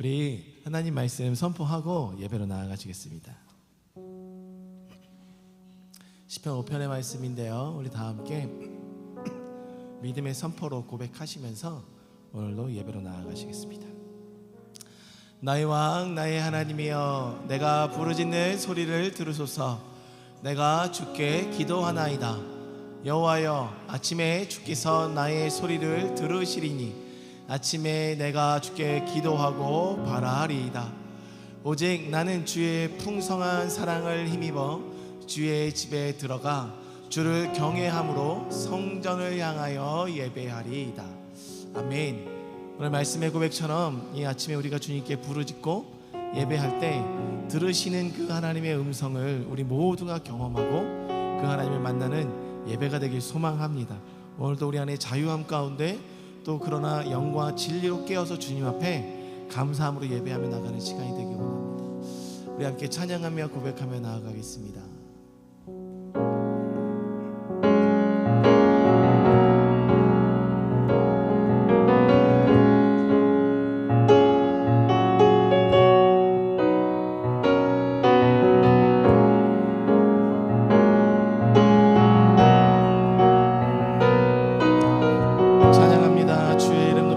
우리 하나님 말씀 선포하고 예배로 나아가시겠습니다. 시편 5편의 말씀인데요, 우리 다 함께 믿음의 선포로 고백하시면서 오늘도 예배로 나아가시겠습니다. 나의 왕 나의 하나님이여, 내가 부르짖는 소리를 들으소서. 내가 주께 기도하나이다. 여호와여, 아침에 주께서 나의 소리를 들으시리니 아침에 내가 주께 기도하고 바라리이다. 오직 나는 주의 풍성한 사랑을 힘입어 주의 집에 들어가 주를 경외함으로 성전을 향하여 예배하리이다. 아멘. 오늘 말씀의 고백처럼 이 아침에 우리가 주님께 부르짖고 예배할 때 들으시는 그 하나님의 음성을 우리 모두가 경험하고 그 하나님을 만나는 예배가 되길 소망합니다. 오늘도 우리 안에 자유함 가운데 또 그러나 영과 진리로 깨어서 주님 앞에 감사함으로 예배하며 나가는 시간이 되길 원합니다. 우리 함께 찬양하며 고백하며 나아가겠습니다. 주의 이름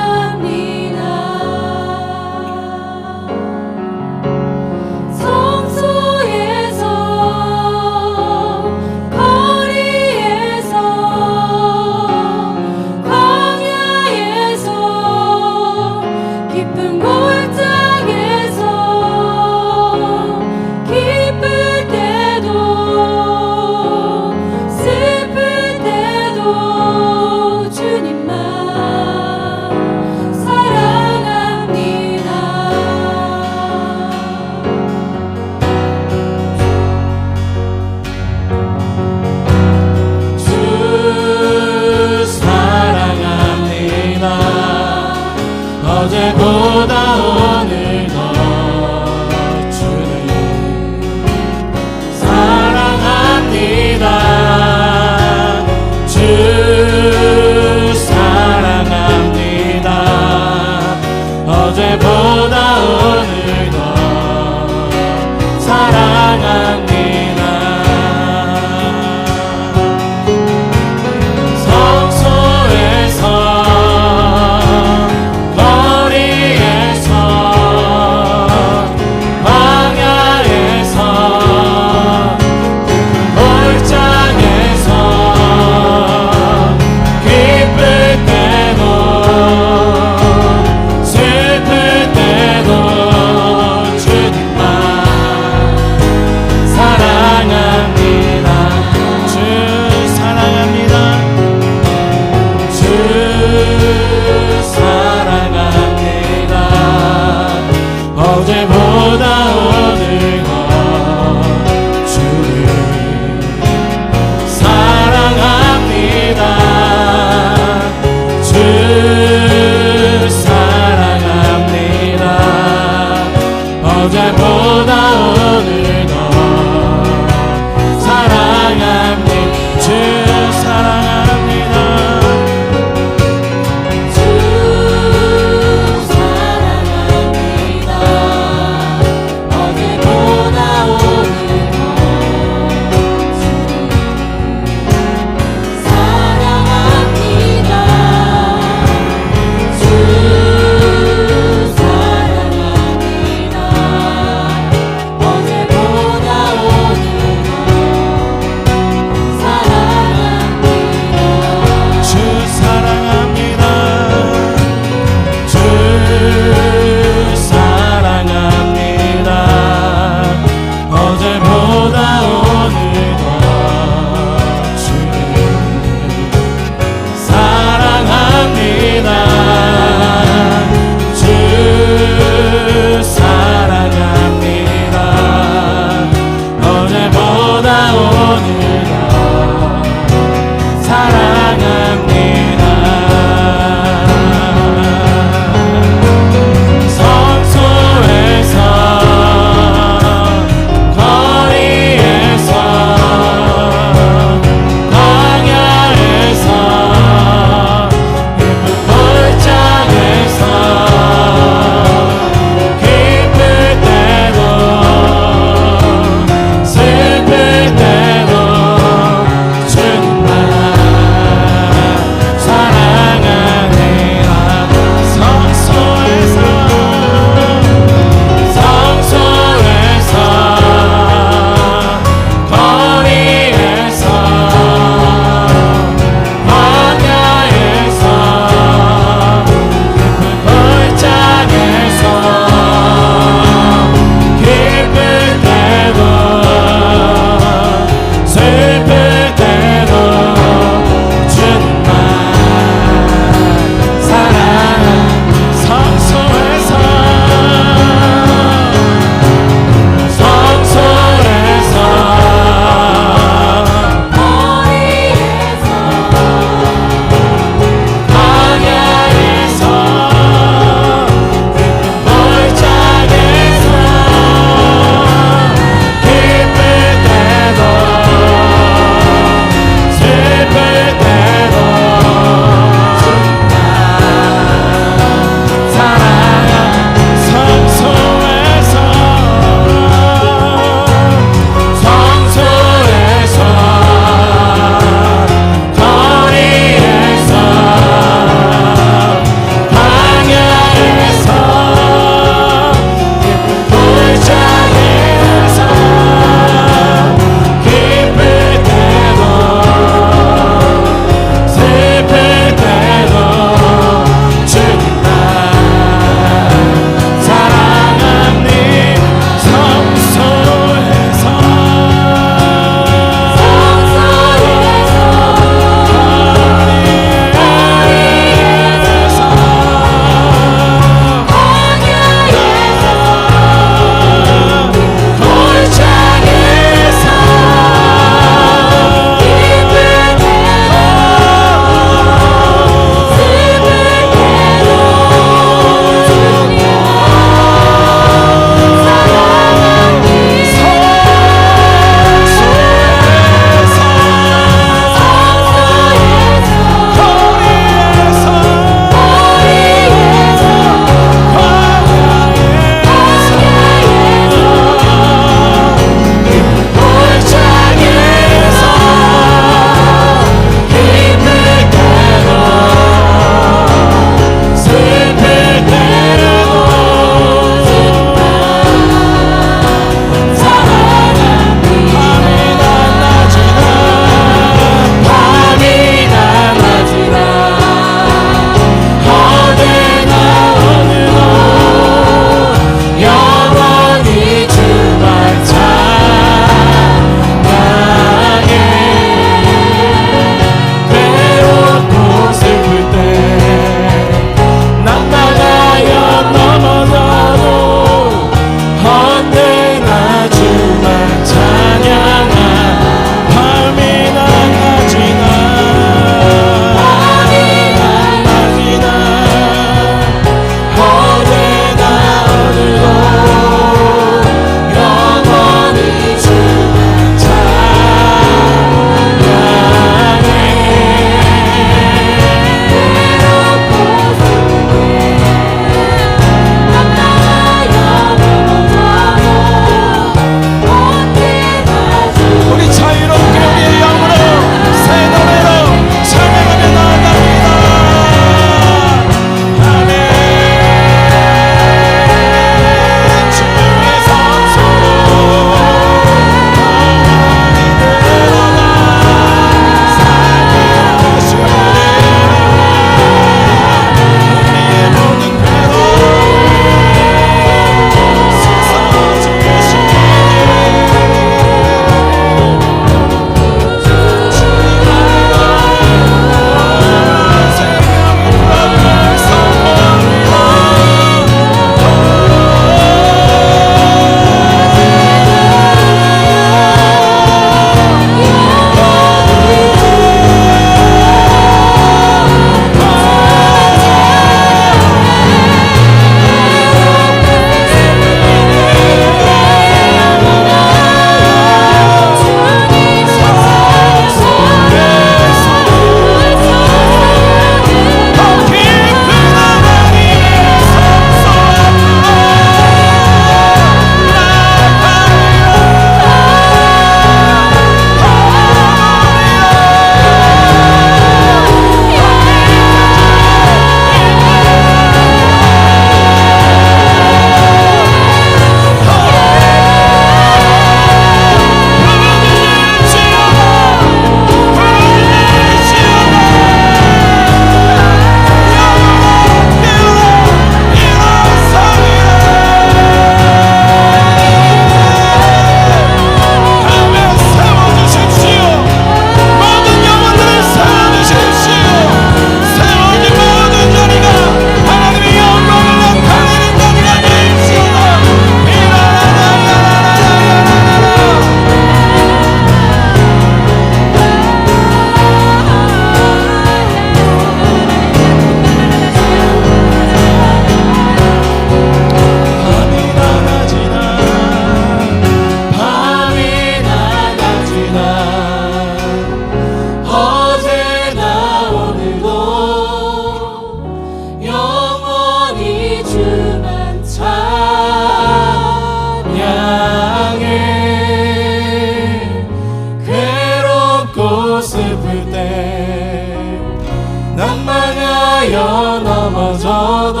위하여 넘어져도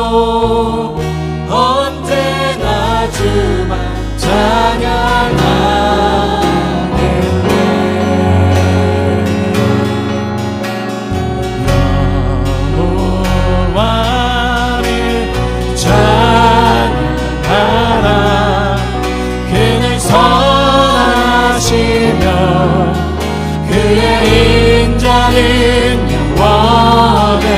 언제나 주만 찬양하겠네. 여호와를 찬양하라. 그는 선하시며 그의 인자는 영원해.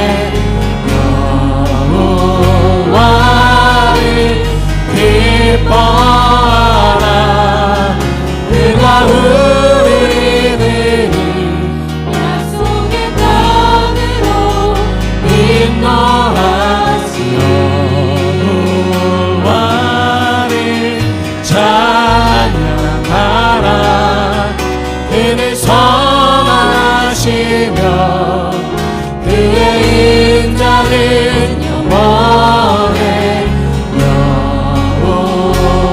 여호와를 기뻐하라. 그가 우리들을 약속의 땅으로 인도하시오. 여호와를 찬양하라. 그는 선하시며 그의 인자는 영원해.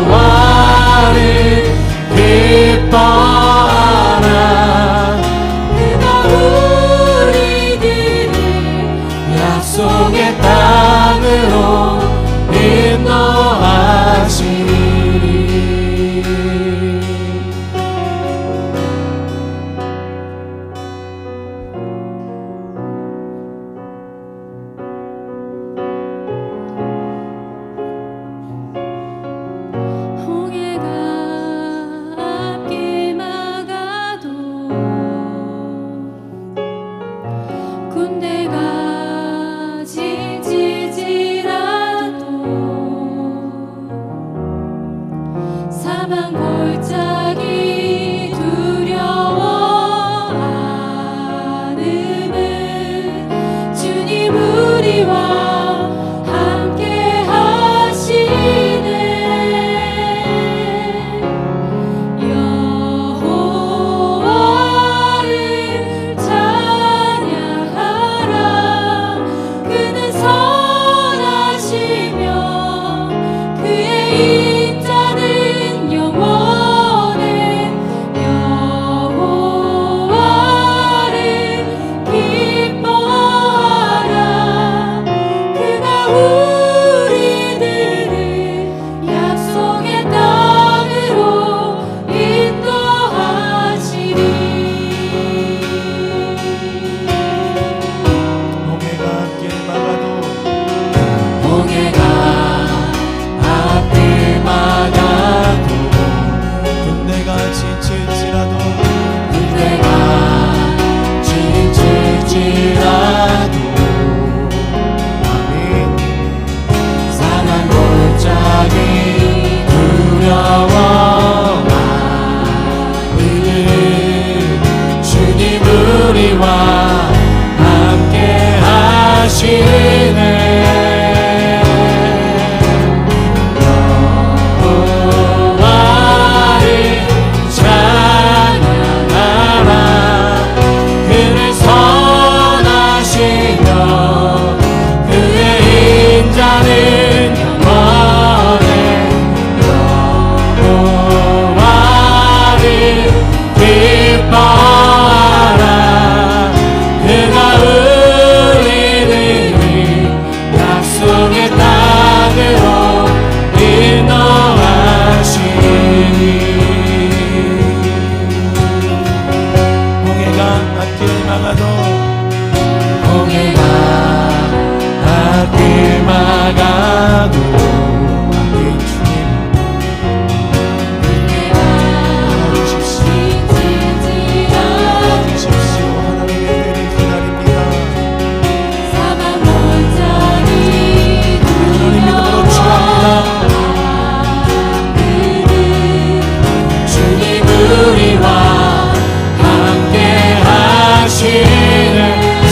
여호와를 기뻐하라. 그가 우리들을 약속의 땅으로 인도하시리.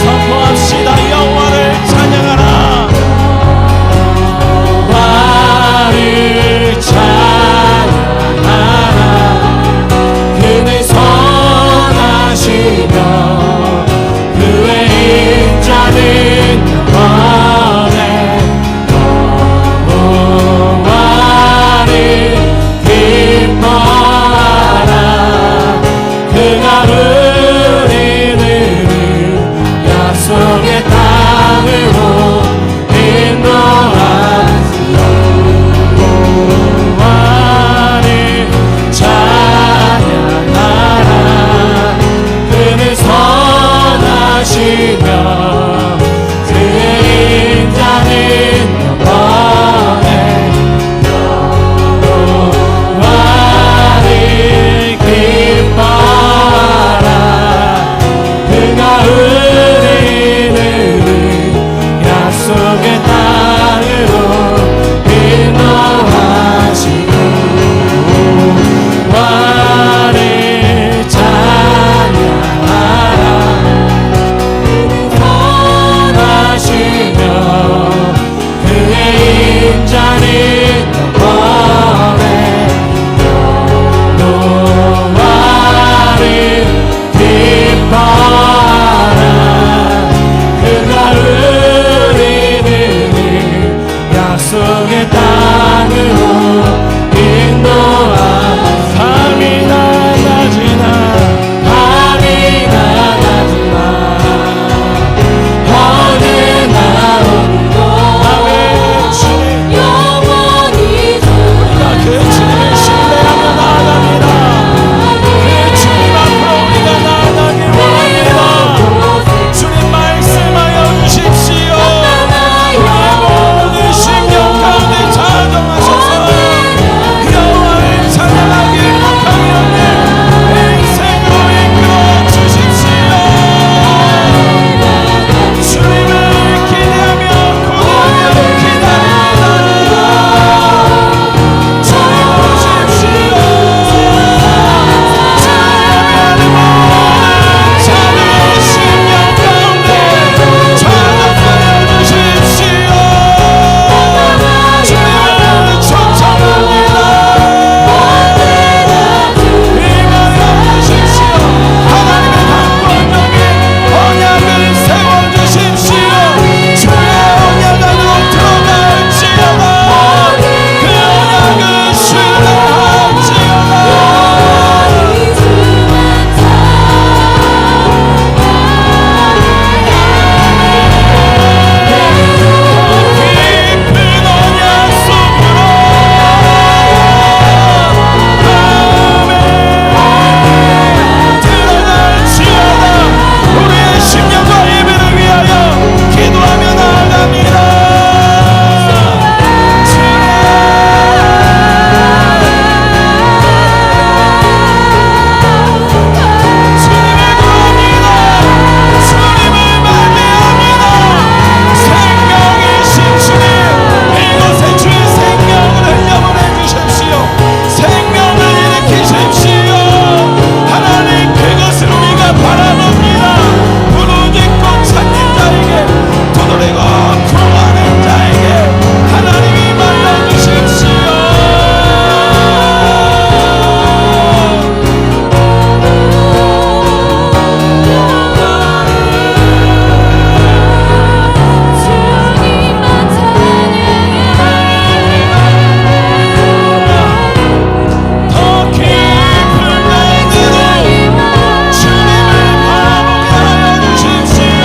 선포합시다. 여호와를 찬양하라. 그의 인자는 영원해 여호와를 기뻐하라 그가 우리를 약속의 땅으로 인도하시고 와를 찬양하라 선하시며 그의 인자는 영원해 여호와를 기뻐하라 그가 우리를 약속의 땅으로 인도하라 밤이 낮아지나 밤이 낮아지나 어제나 오늘도 아멘 주님 영원히 우리가 그 주님을 신뢰하며 나아갑니다 그 주님 앞으로 우리가 나아가길 원합니다 주님 말씀하여 주십시오 우리의 모든 심령 가운데 자정하셔서 여호와를 찬양하길 못하게 없는 인생으로 이끌어 주십시오 주님을 기대하며 고대하며 기다립니다 주님 오십시오 주님의 작은 심령 가운데 자정하여 주십시오 주님을 칭찬합니다 임하여 주십시오 하나님의 강권력에 언약을 세워주십시오 주의 언약 안으로 들어갈지어다 그 언약을 신뢰할지어다 깊은 언약 속으로 들어갈지어다 우리의 심령과 예배를 위하여 기도하며 나아갑니다 주님을 구합니다 주님을 만대합니다 생명이신 주님 이곳에 주의 생명을 흘려보내 주십시오 생명을 일으키십시오 하나님 그것을 우리가 바라봅니다 부르짖고 찾는 자에게 두드리고 구하는 자에게 하나님이 말려 주십시오 더 깊은 마음으로 주님을 바라보게 하여 주십시오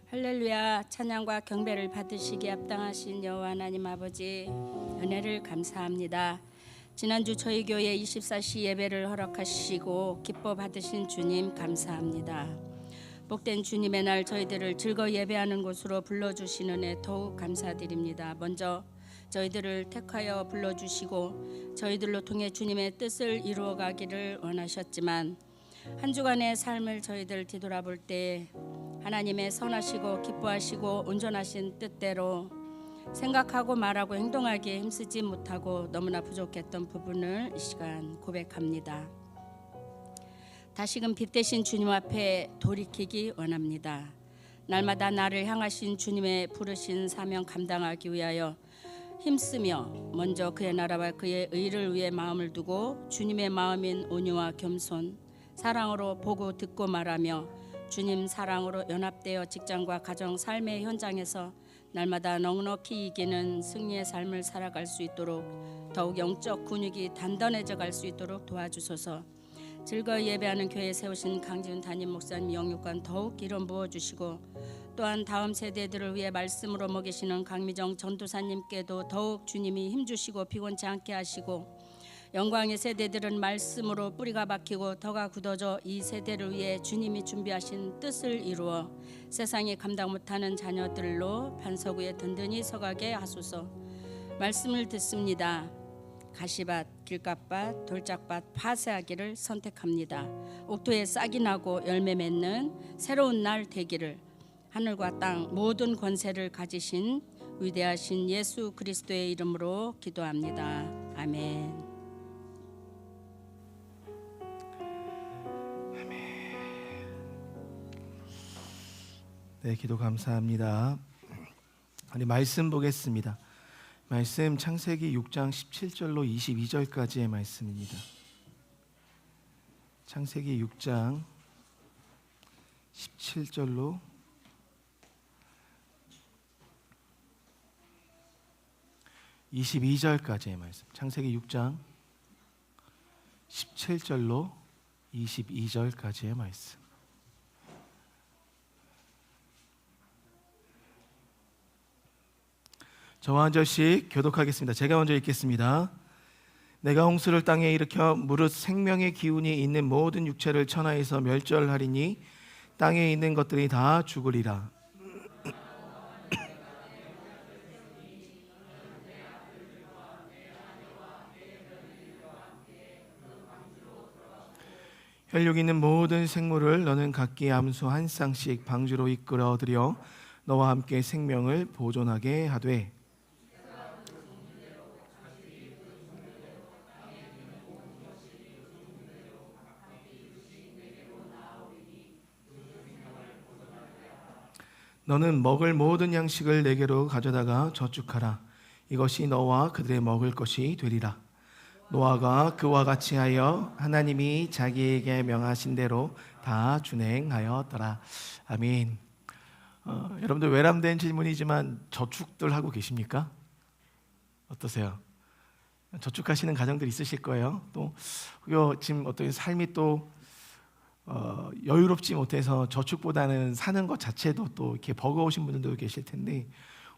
할렐루야. 찬양과 경배를 받으시기에 합당하신 여호와 하나님 아버지, 은혜를 감사합니다. 지난주 저희 교회 24시 예배를 허락하시고 기뻐 받으신 주님 감사합니다. 복된 주님의 날 저희들을 즐거이 예배하는 곳으로 불러주시는 애 더욱 감사드립니다. 먼저 저희들을 택하여 불러주시고 저희들로 통해 주님의 뜻을 이루어가기를 원하셨지만 한 주간의 삶을 저희들 뒤돌아볼 때 하나님의 선하시고 기뻐하시고 온전하신 뜻대로 생각하고 말하고 행동하기에 힘쓰지 못하고 너무나 부족했던 부분을 이 시간 고백합니다. 다시금 빛대신 주님 앞에 돌이키기 원합니다. 날마다 나를 향하신 주님의 부르신 사명 감당하기 위하여 힘쓰며 먼저 그의 나라와 그의 의를 위해 마음을 두고 주님의 마음인 온유와 겸손, 사랑으로 보고 듣고 말하며 주님 사랑으로 연합되어 직장과 가정 삶의 현장에서 날마다 넉넉히 이기는 승리의 삶을 살아갈 수 있도록 더욱 영적 근육이 단단해져 갈 수 있도록 도와주소서. 즐거이 예배하는 교회에 세우신 강지훈 담임 목사님 영육관 더욱 기름 부어주시고 또한 다음 세대들을 위해 말씀으로 먹이시는 강미정 전도사님께도 더욱 주님이 힘주시고 피곤치 않게 하시고 영광의 세대들은 말씀으로 뿌리가 박히고 덕가 굳어져 이 세대를 위해 주님이 준비하신 뜻을 이루어 세상이 감당 못하는 자녀들로 반석 위에 든든히 서가게 하소서. 말씀을 듣습니다. 가시밭, 길가밭, 돌짝밭, 파쇄하기를 선택합니다. 옥토에 싹이 나고 열매 맺는 새로운 날 되기를 하늘과 땅 모든 권세를 가지신 위대하신 예수 그리스도의 이름으로 기도합니다. 아멘. 네, 기도 감사합니다. 우리 말씀 보겠습니다. 말씀 창세기 6장 17절로 22절까지의 말씀입니다. 창세기 6장 17절로 22절까지의 말씀. 창세기 6장 17절로 22절까지의 말씀. 저와 한 절씩 교독하겠습니다. 제가 먼저 읽겠습니다. 내가 홍수를 땅에 일으켜 무릇 생명의 기운이 있는 모든 육체를 천하에서 멸절하리니 땅에 있는 것들이 다 죽으리라. 혈육 있는 모든 생물을 너는 각기 암수 한 쌍씩 방주로 이끌어들여 너와 함께 생명을 보존하게 하되 너는 먹을 모든 양식을 내게로 가져다가 저축하라. 이것이 너와 그들의 먹을 것이 되리라. 노아가 그와 같이 하여 하나님이 자기에게 명하신 대로 다 준행하였더라. 아멘. 여러분들 외람된 질문이지만 저축들 하고 계십니까? 어떠세요? 저축하시는 가정들 있으실 거예요. 또 지금 어떤 삶이 또 여유롭지 못해서 저축보다는 사는 것 자체도 또 이렇게 버거우신 분들도 계실 텐데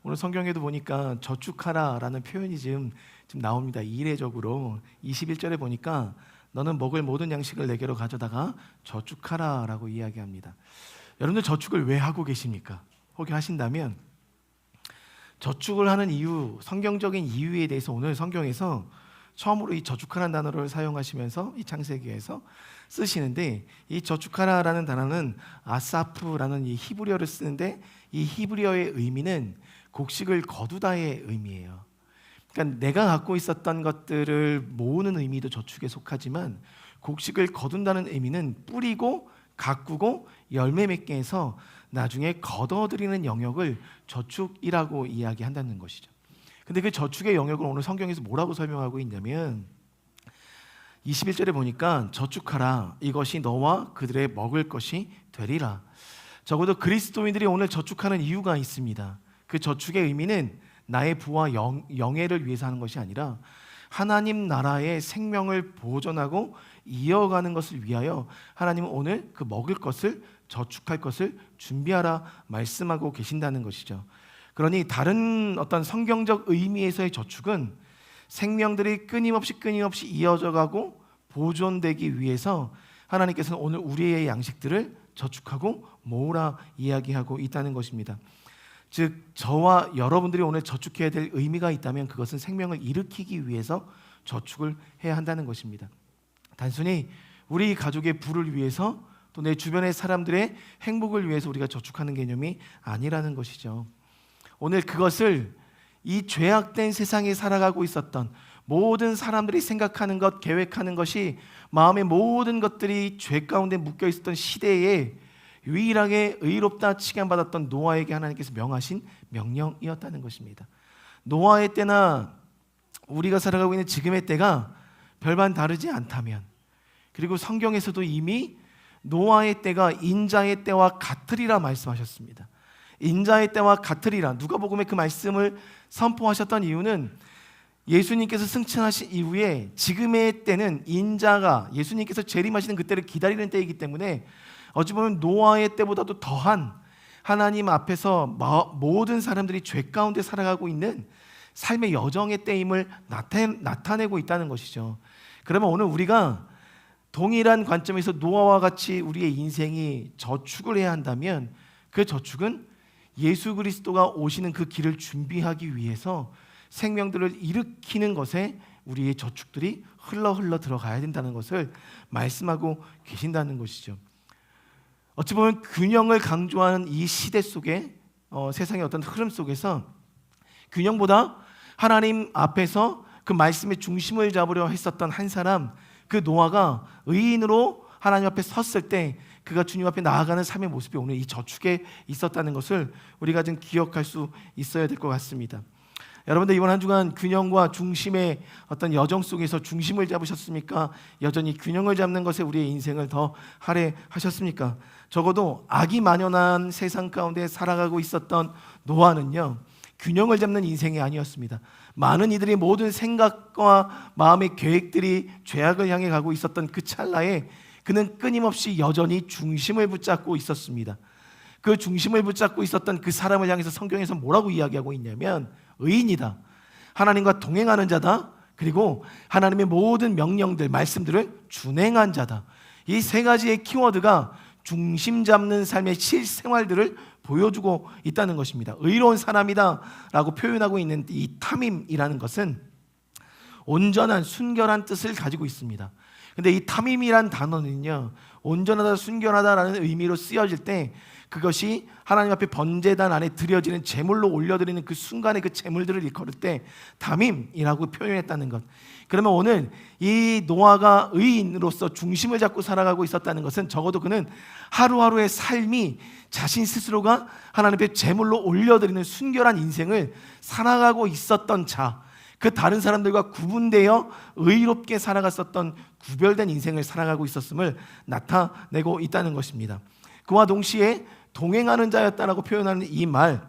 오늘 성경에도 보니까 저축하라라는 표현이 지금 나옵니다. 이례적으로 21절에 보니까 너는 먹을 모든 양식을 내게로 가져다가 저축하라라고 이야기합니다. 여러분들 저축을 왜 하고 계십니까? 혹시 하신다면 저축을 하는 이유, 성경적인 이유에 대해서 오늘 성경에서 처음으로 이 저축하라는 단어를 사용하시면서 이 창세기에서 쓰시는데 이 저축하라라는 단어는 아사프라는 이 히브리어를 쓰는데 이 히브리어의 의미는 곡식을 거두다의 의미예요. 그러니까 내가 갖고 있었던 것들을 모으는 의미도 저축에 속하지만 곡식을 거둔다는 의미는 뿌리고 가꾸고 열매 맺게 해서 나중에 거둬들이는 영역을 저축이라고 이야기한다는 것이죠. 근데 그 저축의 영역을 오늘 성경에서 뭐라고 설명하고 있냐면 21절에 보니까 저축하라. 이것이 너와 그들의 먹을 것이 되리라. 적어도 그리스도인들이 오늘 저축하는 이유가 있습니다. 그 저축의 의미는 나의 부와 영예를 위해서 하는 것이 아니라 하나님 나라의 생명을 보존하고 이어가는 것을 위하여 하나님은 오늘 그 먹을 것을 저축할 것을 준비하라 말씀하고 계신다는 것이죠. 그러니 다른 어떤 성경적 의미에서의 저축은 생명들이 끊임없이 이어져가고 보존되기 위해서 하나님께서는 오늘 우리의 양식들을 저축하고 모으라 이야기하고 있다는 것입니다. 즉 저와 여러분들이 오늘 저축해야 될 의미가 있다면 그것은 생명을 일으키기 위해서 저축을 해야 한다는 것입니다. 단순히 우리 가족의 부를 위해서 또 내 주변의 사람들의 행복을 위해서 우리가 저축하는 개념이 아니라는 것이죠. 오늘 그것을 이 죄악된 세상에 살아가고 있었던 모든 사람들이 생각하는 것, 계획하는 것이 마음의 모든 것들이 죄 가운데 묶여 있었던 시대에 유일하게 의롭다 칭함받았던 노아에게 하나님께서 명하신 명령이었다는 것입니다. 노아의 때나 우리가 살아가고 있는 지금의 때가 별반 다르지 않다면, 그리고 성경에서도 이미 노아의 때가 인자의 때와 같으리라 말씀하셨습니다. 인자의 때와 같으리라. 누가복음에 그 말씀을 선포하셨던 이유는 예수님께서 승천하신 이후에 지금의 때는 인자가 예수님께서 재림하시는 그때를 기다리는 때이기 때문에 어찌 보면 노아의 때보다도 더한 하나님 앞에서 모든 사람들이 죄 가운데 살아가고 있는 삶의 여정의 때임을 나타내고 있다는 것이죠. 그러면 오늘 우리가 동일한 관점에서 노아와 같이 우리의 인생이 저축을 해야 한다면 그 저축은 예수 그리스도가 오시는 그 길을 준비하기 위해서 생명들을 일으키는 것에 우리의 저축들이 흘러 들어가야 된다는 것을 말씀하고 계신다는 것이죠. 어찌 보면 균형을 강조하는 이 시대 속에 세상의 어떤 흐름 속에서 균형보다 하나님 앞에서 그 말씀의 중심을 잡으려 했었던 한 사람, 그 노아가 의인으로 하나님 앞에 섰을 때 그가 주님 앞에 나아가는 삶의 모습이 오늘 이 저축에 있었다는 것을 우리가 좀 기억할 수 있어야 될 것 같습니다. 여러분들 이번 한 주간 균형과 중심의 어떤 여정 속에서 중심을 잡으셨습니까? 여전히 균형을 잡는 것에 우리의 인생을 더 할애하셨습니까? 적어도 악이 만연한 세상 가운데 살아가고 있었던 노아는요, 균형을 잡는 인생이 아니었습니다. 많은 이들의 모든 생각과 마음의 계획들이 죄악을 향해 가고 있었던 그 찰나에 그는 끊임없이 여전히 중심을 붙잡고 있었습니다. 그 중심을 붙잡고 있었던 그 사람을 향해서 성경에서 뭐라고 이야기하고 있냐면 의인이다, 하나님과 동행하는 자다, 그리고 하나님의 모든 명령들, 말씀들을 준행한 자다. 이 세 가지의 키워드가 중심 잡는 삶의 실생활들을 보여주고 있다는 것입니다. 의로운 사람이다 라고 표현하고 있는 이 탐임이라는 것은 온전한, 순결한 뜻을 가지고 있습니다. 근데 이 탐임이란 단어는요, 온전하다, 순결하다라는 의미로 쓰여질 때 그것이 하나님 앞에 번제단 안에 드려지는 제물로 올려드리는 그 순간에 그 제물들을 일컬을 때 탐임이라고 표현했다는 것. 그러면 오늘 이 노아가 의인으로서 중심을 잡고 살아가고 있었다는 것은 적어도 그는 하루하루의 삶이 자신 스스로가 하나님 앞에 제물로 올려드리는 순결한 인생을 살아가고 있었던 자, 그 다른 사람들과 구분되어 의롭게 살아갔었던 구별된 인생을 살아가고 있었음을 나타내고 있다는 것입니다. 그와 동시에 동행하는 자였다라고 표현하는 이 말,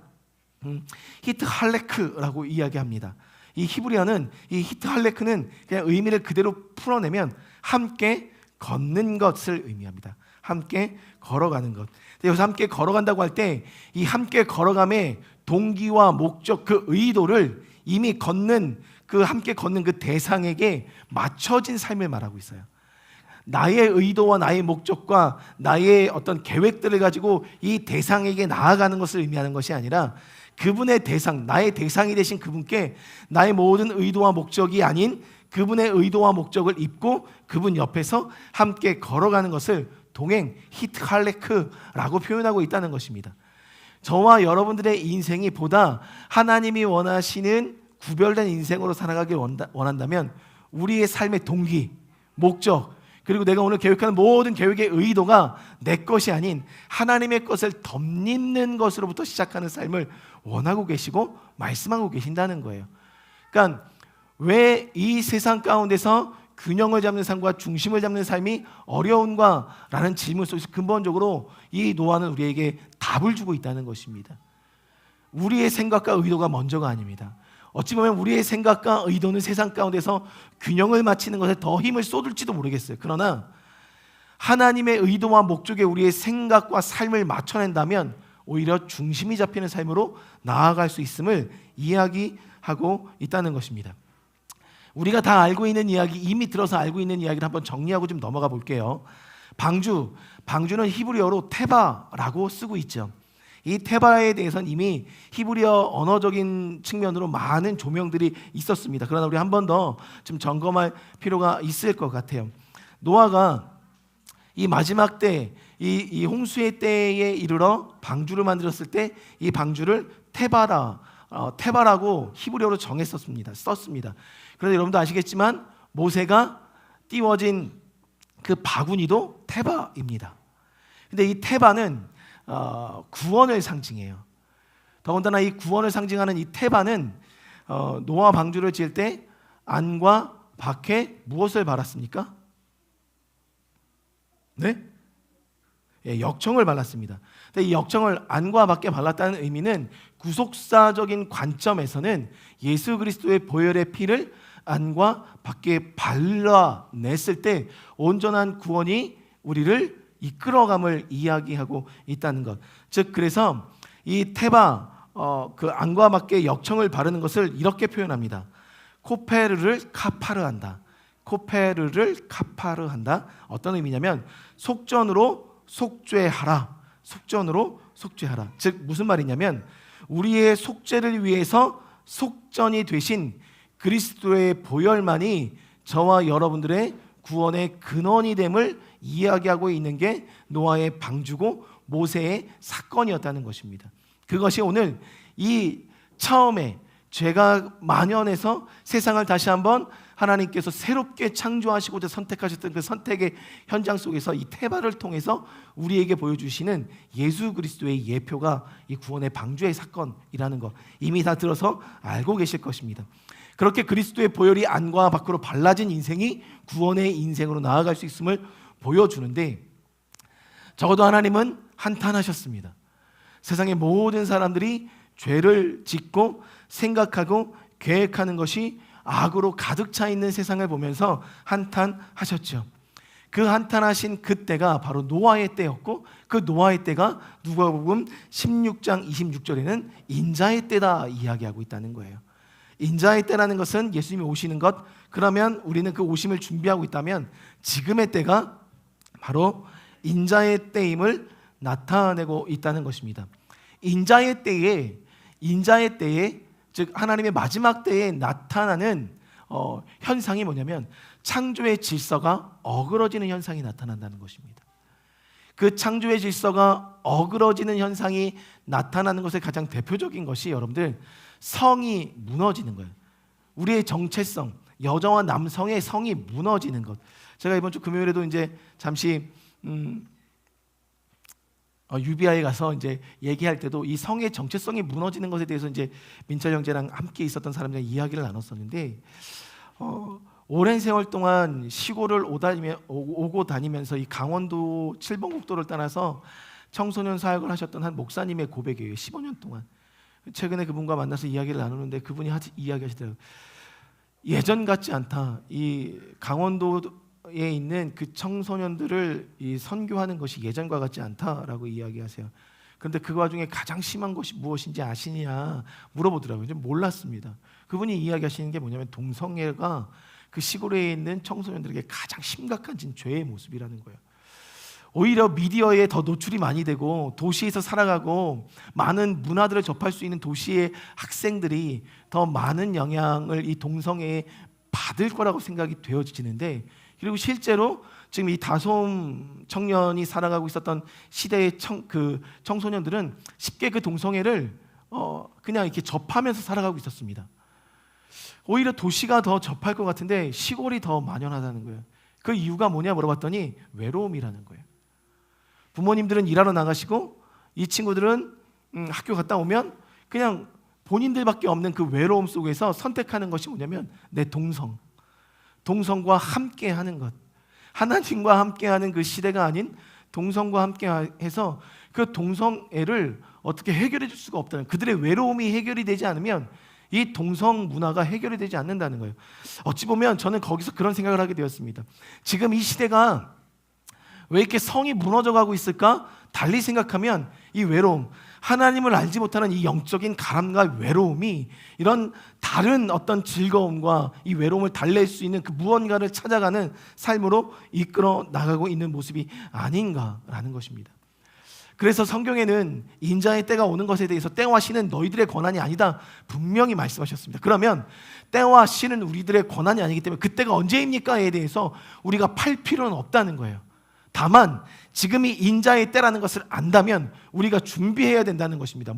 히트 할레크라고 이야기합니다. 이 히브리어는 이 히트 할레크는 그냥 의미를 그대로 풀어내면 함께 걷는 것을 의미합니다. 함께 걸어가는 것. 여기서 함께 걸어간다고 할 때 이 함께 걸어감의 동기와 목적, 그 의도를 이미 걷는 그 함께 걷는 그 대상에게 맞춰진 삶을 말하고 있어요. 나의 의도와 나의 목적과 나의 어떤 계획들을 가지고 이 대상에게 나아가는 것을 의미하는 것이 아니라 그분의 대상, 나의 대상이 되신 그분께 나의 모든 의도와 목적이 아닌 그분의 의도와 목적을 입고 그분 옆에서 함께 걸어가는 것을 동행, 히트할레크라고 표현하고 있다는 것입니다. 저와 여러분들의 인생이 보다 하나님이 원하시는 구별된 인생으로 살아가길 원한다면 우리의 삶의 동기, 목적, 그리고 내가 오늘 계획하는 모든 계획의 의도가 내 것이 아닌 하나님의 것을 덧입는 것으로부터 시작하는 삶을 원하고 계시고 말씀하고 계신다는 거예요. 그러니까 왜 이 세상 가운데서 균형을 잡는 삶과 중심을 잡는 삶이 어려운가라는 질문 속에서 근본적으로 이 노아는 우리에게 답을 주고 있다는 것입니다. 우리의 생각과 의도가 먼저가 아닙니다. 어찌 보면 우리의 생각과 의도는 세상 가운데서 균형을 맞추는 것에 더 힘을 쏟을지도 모르겠어요. 그러나 하나님의 의도와 목적에 우리의 생각과 삶을 맞춰낸다면 오히려 중심이 잡히는 삶으로 나아갈 수 있음을 이야기하고 있다는 것입니다. 우리가 다 알고 있는 이야기, 이미 들어서 알고 있는 이야기를 한번 정리하고 좀 넘어가 볼게요. 방주는 히브리어로 테바라고 쓰고 있죠. 이 테바에 대해서는 이미 히브리어 언어적인 측면으로 많은 조명들이 있었습니다. 그러나 우리 한 번 더 좀 점검할 필요가 있을 것 같아요. 노아가 이 마지막 때, 이 홍수의 때에 이르러 방주를 만들었을 때 이 방주를 테바라고 히브리어로 썼습니다. 그런데 여러분도 아시겠지만 모세가 띄워진 그 바구니도 테바입니다. 근데 이 테바는 구원을 상징해요. 더군다나 이 구원을 상징하는 이 테바는 노아 방주를 지을 때 안과 밖에 무엇을 발랐습니까? 네? 예, 역청을 발랐습니다. 근데 이 역청을 안과 밖에 발랐다는 의미는 구속사적인 관점에서는 예수 그리스도의 보혈의 피를 안과 밖에 발라냈을 때 온전한 구원이 우리를 이끌어감을 이야기하고 있다는 것. 즉 그래서 이 테바 그 안과 밖에 역청을 바르는 것을 이렇게 표현합니다. 코페르를 카파르한다. 코페르를 카파르한다. 어떤 의미냐면 속전으로 속죄하라. 속전으로 속죄하라. 즉 무슨 말이냐면 우리의 속죄를 위해서 속전이 되신 그리스도의 보혈만이 저와 여러분들의 구원의 근원이 됨을 이야기하고 있는 게 노아의 방주고 모세의 사건이었다는 것입니다. 그것이 오늘 이 처음에 죄가 만연해서 세상을 다시 한번 하나님께서 새롭게 창조하시고자 선택하셨던 그 선택의 현장 속에서 이 테바를 통해서 우리에게 보여주시는 예수 그리스도의 예표가 이 구원의 방주의 사건이라는 것 이미 다 들어서 알고 계실 것입니다. 그렇게 그리스도의 보혈이 안과 밖으로 발라진 인생이 구원의 인생으로 나아갈 수 있음을 보여주는데 적어도 하나님은 한탄하셨습니다. 세상의 모든 사람들이 죄를 짓고 생각하고 계획하는 것이 악으로 가득 차 있는 세상을 보면서 한탄하셨죠. 그 한탄하신 그때가 바로 노아의 때였고 그 노아의 때가 누가복음 16장 26절에는 인자의 때다 이야기하고 있다는 거예요. 인자의 때라는 것은 예수님이 오시는 것. 그러면 우리는 그 오심을 준비하고 있다면 지금의 때가 바로 인자의 때임을 나타내고 있다는 것입니다. 인자의 때에 즉 하나님의 마지막 때에 나타나는 현상이 뭐냐면 창조의 질서가 어그러지는 현상이 나타난다는 것입니다. 그 창조의 질서가 어그러지는 현상이 나타나는 것의 가장 대표적인 것이 여러분들 성이 무너지는 거예요. 우리의 정체성, 여자와 남성의 성이 무너지는 것. 제가 이번 주 금요일에도 이제 잠시 UBI에 가서 이제 얘기할 때도 이 성의 정체성이 무너지는 것에 대해서 이제 민철 형제랑 함께 있었던 사람들이랑 이야기를 나눴었는데 오랜 세월 동안 시골을 오고 다니면서 이 강원도 7번 국도를 따라서 청소년 사역을 하셨던 한 목사님의 고백이에요. 15년 동안. 최근에 그분과 만나서 이야기를 나누는데 그분이 이야기하시더라고요. 예전 같지 않다. 이 강원도에 있는 그 청소년들을 이 선교하는 것이 예전과 같지 않다라고 이야기하세요. 그런데 그 와중에 가장 심한 것이 무엇인지 아시냐 물어보더라고요. 좀 몰랐습니다. 그분이 이야기하시는 게 뭐냐면 동성애가 그 시골에 있는 청소년들에게 가장 심각한 죄의 모습이라는 거예요. 오히려 미디어에 더 노출이 많이 되고 도시에서 살아가고 많은 문화들을 접할 수 있는 도시의 학생들이 더 많은 영향을 이 동성애에 받을 거라고 생각이 되어지는데 그리고 실제로 지금 이 다솜 청년이 살아가고 있었던 시대의 청소년들은 쉽게 그 동성애를 그냥 이렇게 접하면서 살아가고 있었습니다. 오히려 도시가 더 접할 것 같은데 시골이 더 만연하다는 거예요. 그 이유가 뭐냐 물어봤더니 외로움이라는 거예요. 부모님들은 일하러 나가시고 이 친구들은 학교 갔다 오면 그냥 본인들밖에 없는 그 외로움 속에서 선택하는 것이 뭐냐면 내 동성과 함께하는 것. 하나님과 함께하는 그 시대가 아닌 동성과 함께해서 그 동성애를 어떻게 해결해 줄 수가 없다는 그들의 외로움이 해결이 되지 않으면 이 동성 문화가 해결이 되지 않는다는 거예요. 어찌 보면 저는 거기서 그런 생각을 하게 되었습니다. 지금 이 시대가 왜 이렇게 성이 무너져가고 있을까? 달리 생각하면 이 외로움, 하나님을 알지 못하는 이 영적인 가람과 외로움이 이런 다른 어떤 즐거움과 이 외로움을 달랠 수 있는 그 무언가를 찾아가는 삶으로 이끌어 나가고 있는 모습이 아닌가라는 것입니다. 그래서 성경에는 인자의 때가 오는 것에 대해서 때와 시는 너희들의 권한이 아니다 분명히 말씀하셨습니다. 그러면 때와 시는 우리들의 권한이 아니기 때문에 그때가 언제입니까에 대해서 우리가 팔 필요는 없다는 거예요. 다만 지금이 인자의 때라는 것을 안다면 우리가 준비해야 된다는 것입니다.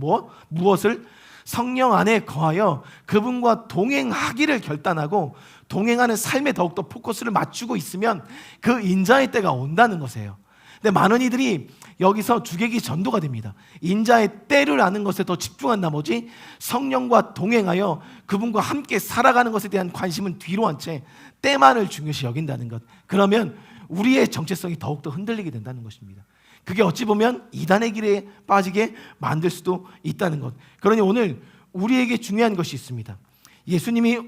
무엇을? 성령 안에 거하여 그분과 동행하기를 결단하고 동행하는 삶에 더욱더 포커스를 맞추고 있으면 그 인자의 때가 온다는 것이에요. 근데 많은 이들이 여기서 주객이 전도가 됩니다. 인자의 때를 아는 것에 더 집중한 나머지 성령과 동행하여 그분과 함께 살아가는 것에 대한 관심은 뒤로 한 채 때만을 중요시 여긴다는 것. 그러면 우리의 정체성이 더욱더 흔들리게 된다는 것입니다. 그게 어찌 보면 이단의 길에 빠지게 만들 수도 있다는 것. 그러니 오늘 우리에게 중요한 것이 있습니다. 예수님이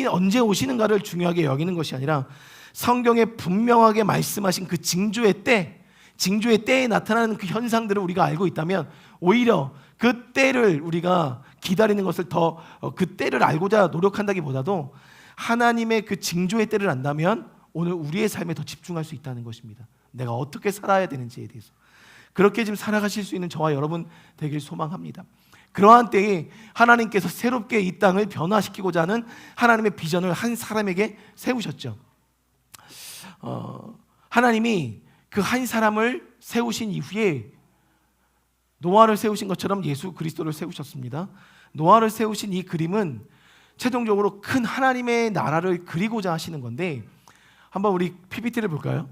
언제 오시는가를 중요하게 여기는 것이 아니라 성경에 분명하게 말씀하신 그 징조의 때에 나타나는 그 현상들을 우리가 알고 있다면 오히려 그 때를 우리가 기다리는 것을 더 그 때를 알고자 노력한다기보다도 하나님의 그 징조의 때를 안다면 오늘 우리의 삶에 더 집중할 수 있다는 것입니다. 내가 어떻게 살아야 되는지에 대해서. 그렇게 지금 살아가실 수 있는 저와 여러분 되길 소망합니다. 그러한 때에 하나님께서 새롭게 이 땅을 변화시키고자 하는 하나님의 비전을 한 사람에게 세우셨죠. 하나님이 그 한 사람을 세우신 이후에 노아를 세우신 것처럼 예수 그리스도를 세우셨습니다. 노아를 세우신 이 그림은 최종적으로 큰 하나님의 나라를 그리고자 하시는 건데 한번 우리 PPT를 볼까요?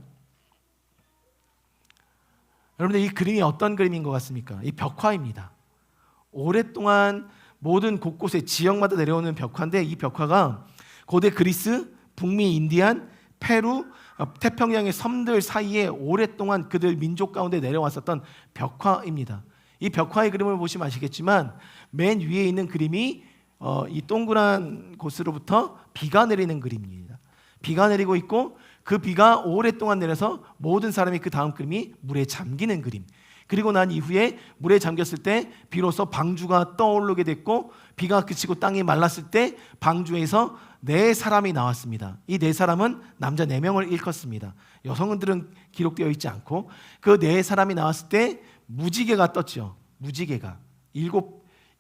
여러분들 이 그림이 어떤 그림인 것 같습니까? 이 벽화입니다. 오랫동안 모든 곳곳에 지역마다 내려오는 벽화인데 이 벽화가 고대 그리스, 북미 인디안, 페루, 태평양의 섬들 사이에 오랫동안 그들 민족 가운데 내려왔었던 벽화입니다. 이 벽화의 그림을 보시면 아시겠지만 맨 위에 있는 그림이 이 동그란 곳으로부터 비가 내리는 그림입니다. 비가 내리고 있고 그 비가 오랫동안 내려서 모든 사람이 그 다음 그림이 물에 잠기는 그림. 그리고 난 이후에 물에 잠겼을 때 비로소 방주가 떠오르게 됐고 비가 그치고 땅이 말랐을 때 방주에서 4사람이 나왔습니다. 이 4사람은 남자 4명을 일컫습니다. 여성들은 기록되어 있지 않고 그 4사람이 나왔을 때 무지개가 떴죠. 무지개가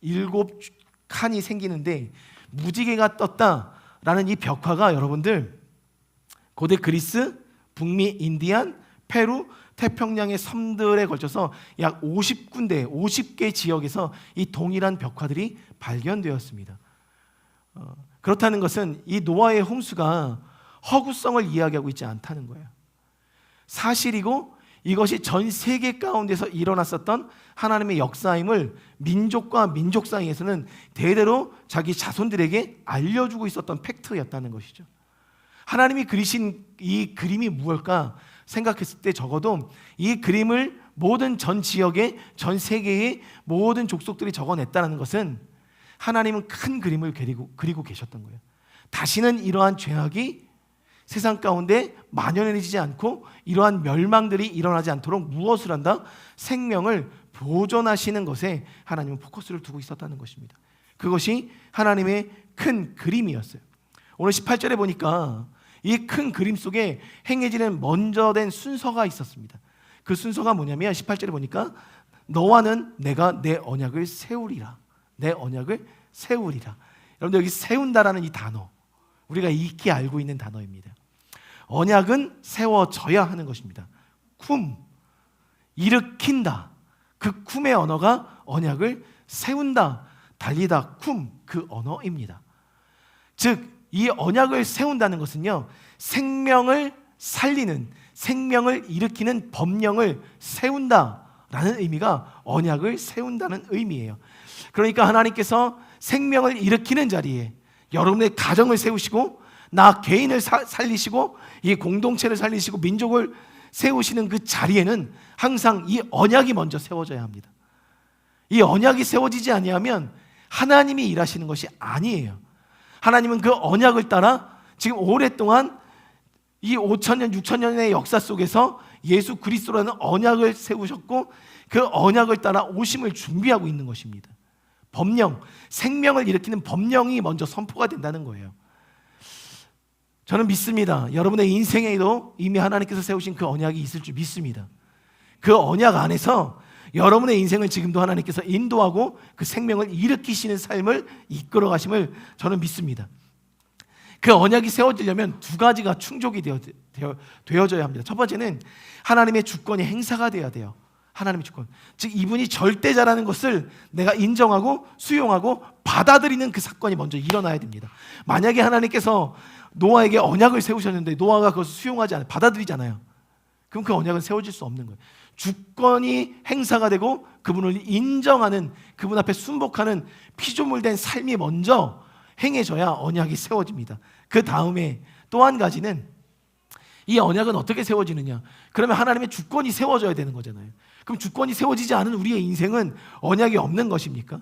일곱 칸이 생기는데 무지개가 떴다라는 이 벽화가 여러분들 고대 그리스, 북미 인디안, 페루, 태평양의 섬들에 걸쳐서 약 50군데, 50개 지역에서 이 동일한 벽화들이 발견되었습니다. 그렇다는 것은 이 노아의 홍수가 허구성을 이야기하고 있지 않다는 거예요. 사실이고 이것이 전 세계 가운데서 일어났었던 하나님의 역사임을 민족과 민족 사이에서는 대대로 자기 자손들에게 알려주고 있었던 팩트였다는 것이죠. 하나님이 그리신 이 그림이 무엇일까 생각했을 때 적어도 이 그림을 모든 전 지역의 전 세계의 모든 족속들이 적어냈다는 것은 하나님은 큰 그림을 그리고 계셨던 거예요. 다시는 이러한 죄악이 세상 가운데 만연해지지 않고 이러한 멸망들이 일어나지 않도록 무엇을 한다? 생명을 보존하시는 것에 하나님은 포커스를 두고 있었다는 것입니다. 그것이 하나님의 큰 그림이었어요. 오늘 18절에 보니까 이 큰 그림 속에 행해지는 먼저 된 순서가 있었습니다. 그 순서가 뭐냐면 18절에 보니까 너와는 내가 내 언약을 세우리라. 내 언약을 세우리라. 여러분들 여기 세운다라는 이 단어 우리가 익히 알고 있는 단어입니다. 언약은 세워져야 하는 것입니다. 쿰, 일으킨다. 그 쿰의 언어가 언약을 세운다, 달리다, 쿰 그 언어입니다. 즉 이 언약을 세운다는 것은요 생명을 살리는, 생명을 일으키는 법령을 세운다라는 의미가 언약을 세운다는 의미예요. 그러니까 하나님께서 생명을 일으키는 자리에 여러분의 가정을 세우시고 나 개인을 살리시고 이 공동체를 살리시고 민족을 세우시는 그 자리에는 항상 이 언약이 먼저 세워져야 합니다. 이 언약이 세워지지 아니하면 하나님이 일하시는 것이 아니에요. 하나님은 그 언약을 따라 지금 오랫동안 이 5,000년, 6,000년의 역사 속에서 예수 그리스도라는 언약을 세우셨고 그 언약을 따라 오심을 준비하고 있는 것입니다. 법령, 생명을 일으키는 법령이 먼저 선포가 된다는 거예요. 저는 믿습니다. 여러분의 인생에도 이미 하나님께서 세우신 그 언약이 있을 줄 믿습니다. 그 언약 안에서 여러분의 인생을 지금도 하나님께서 인도하고 그 생명을 일으키시는 삶을 이끌어 가심을 저는 믿습니다. 그 언약이 세워지려면 두 가지가 충족이 되어져야 합니다. 첫 번째는 하나님의 주권이 행사가 돼야 돼요. 하나님의 주권. 즉 이분이 절대자라는 것을 내가 인정하고 수용하고 받아들이는 그 사건이 먼저 일어나야 됩니다. 만약에 하나님께서 노아에게 언약을 세우셨는데 노아가 그것을 수용하지 않아요. 받아들이지 않아요. 그럼 그 언약은 세워질 수 없는 거예요. 주권이 행사가 되고 그분을 인정하는, 그분 앞에 순복하는 피조물된 삶이 먼저 행해져야 언약이 세워집니다. 그 다음에 또 한 가지는 이 언약은 어떻게 세워지느냐? 그러면 하나님의 주권이 세워져야 되는 거잖아요. 그럼 주권이 세워지지 않은 우리의 인생은 언약이 없는 것입니까?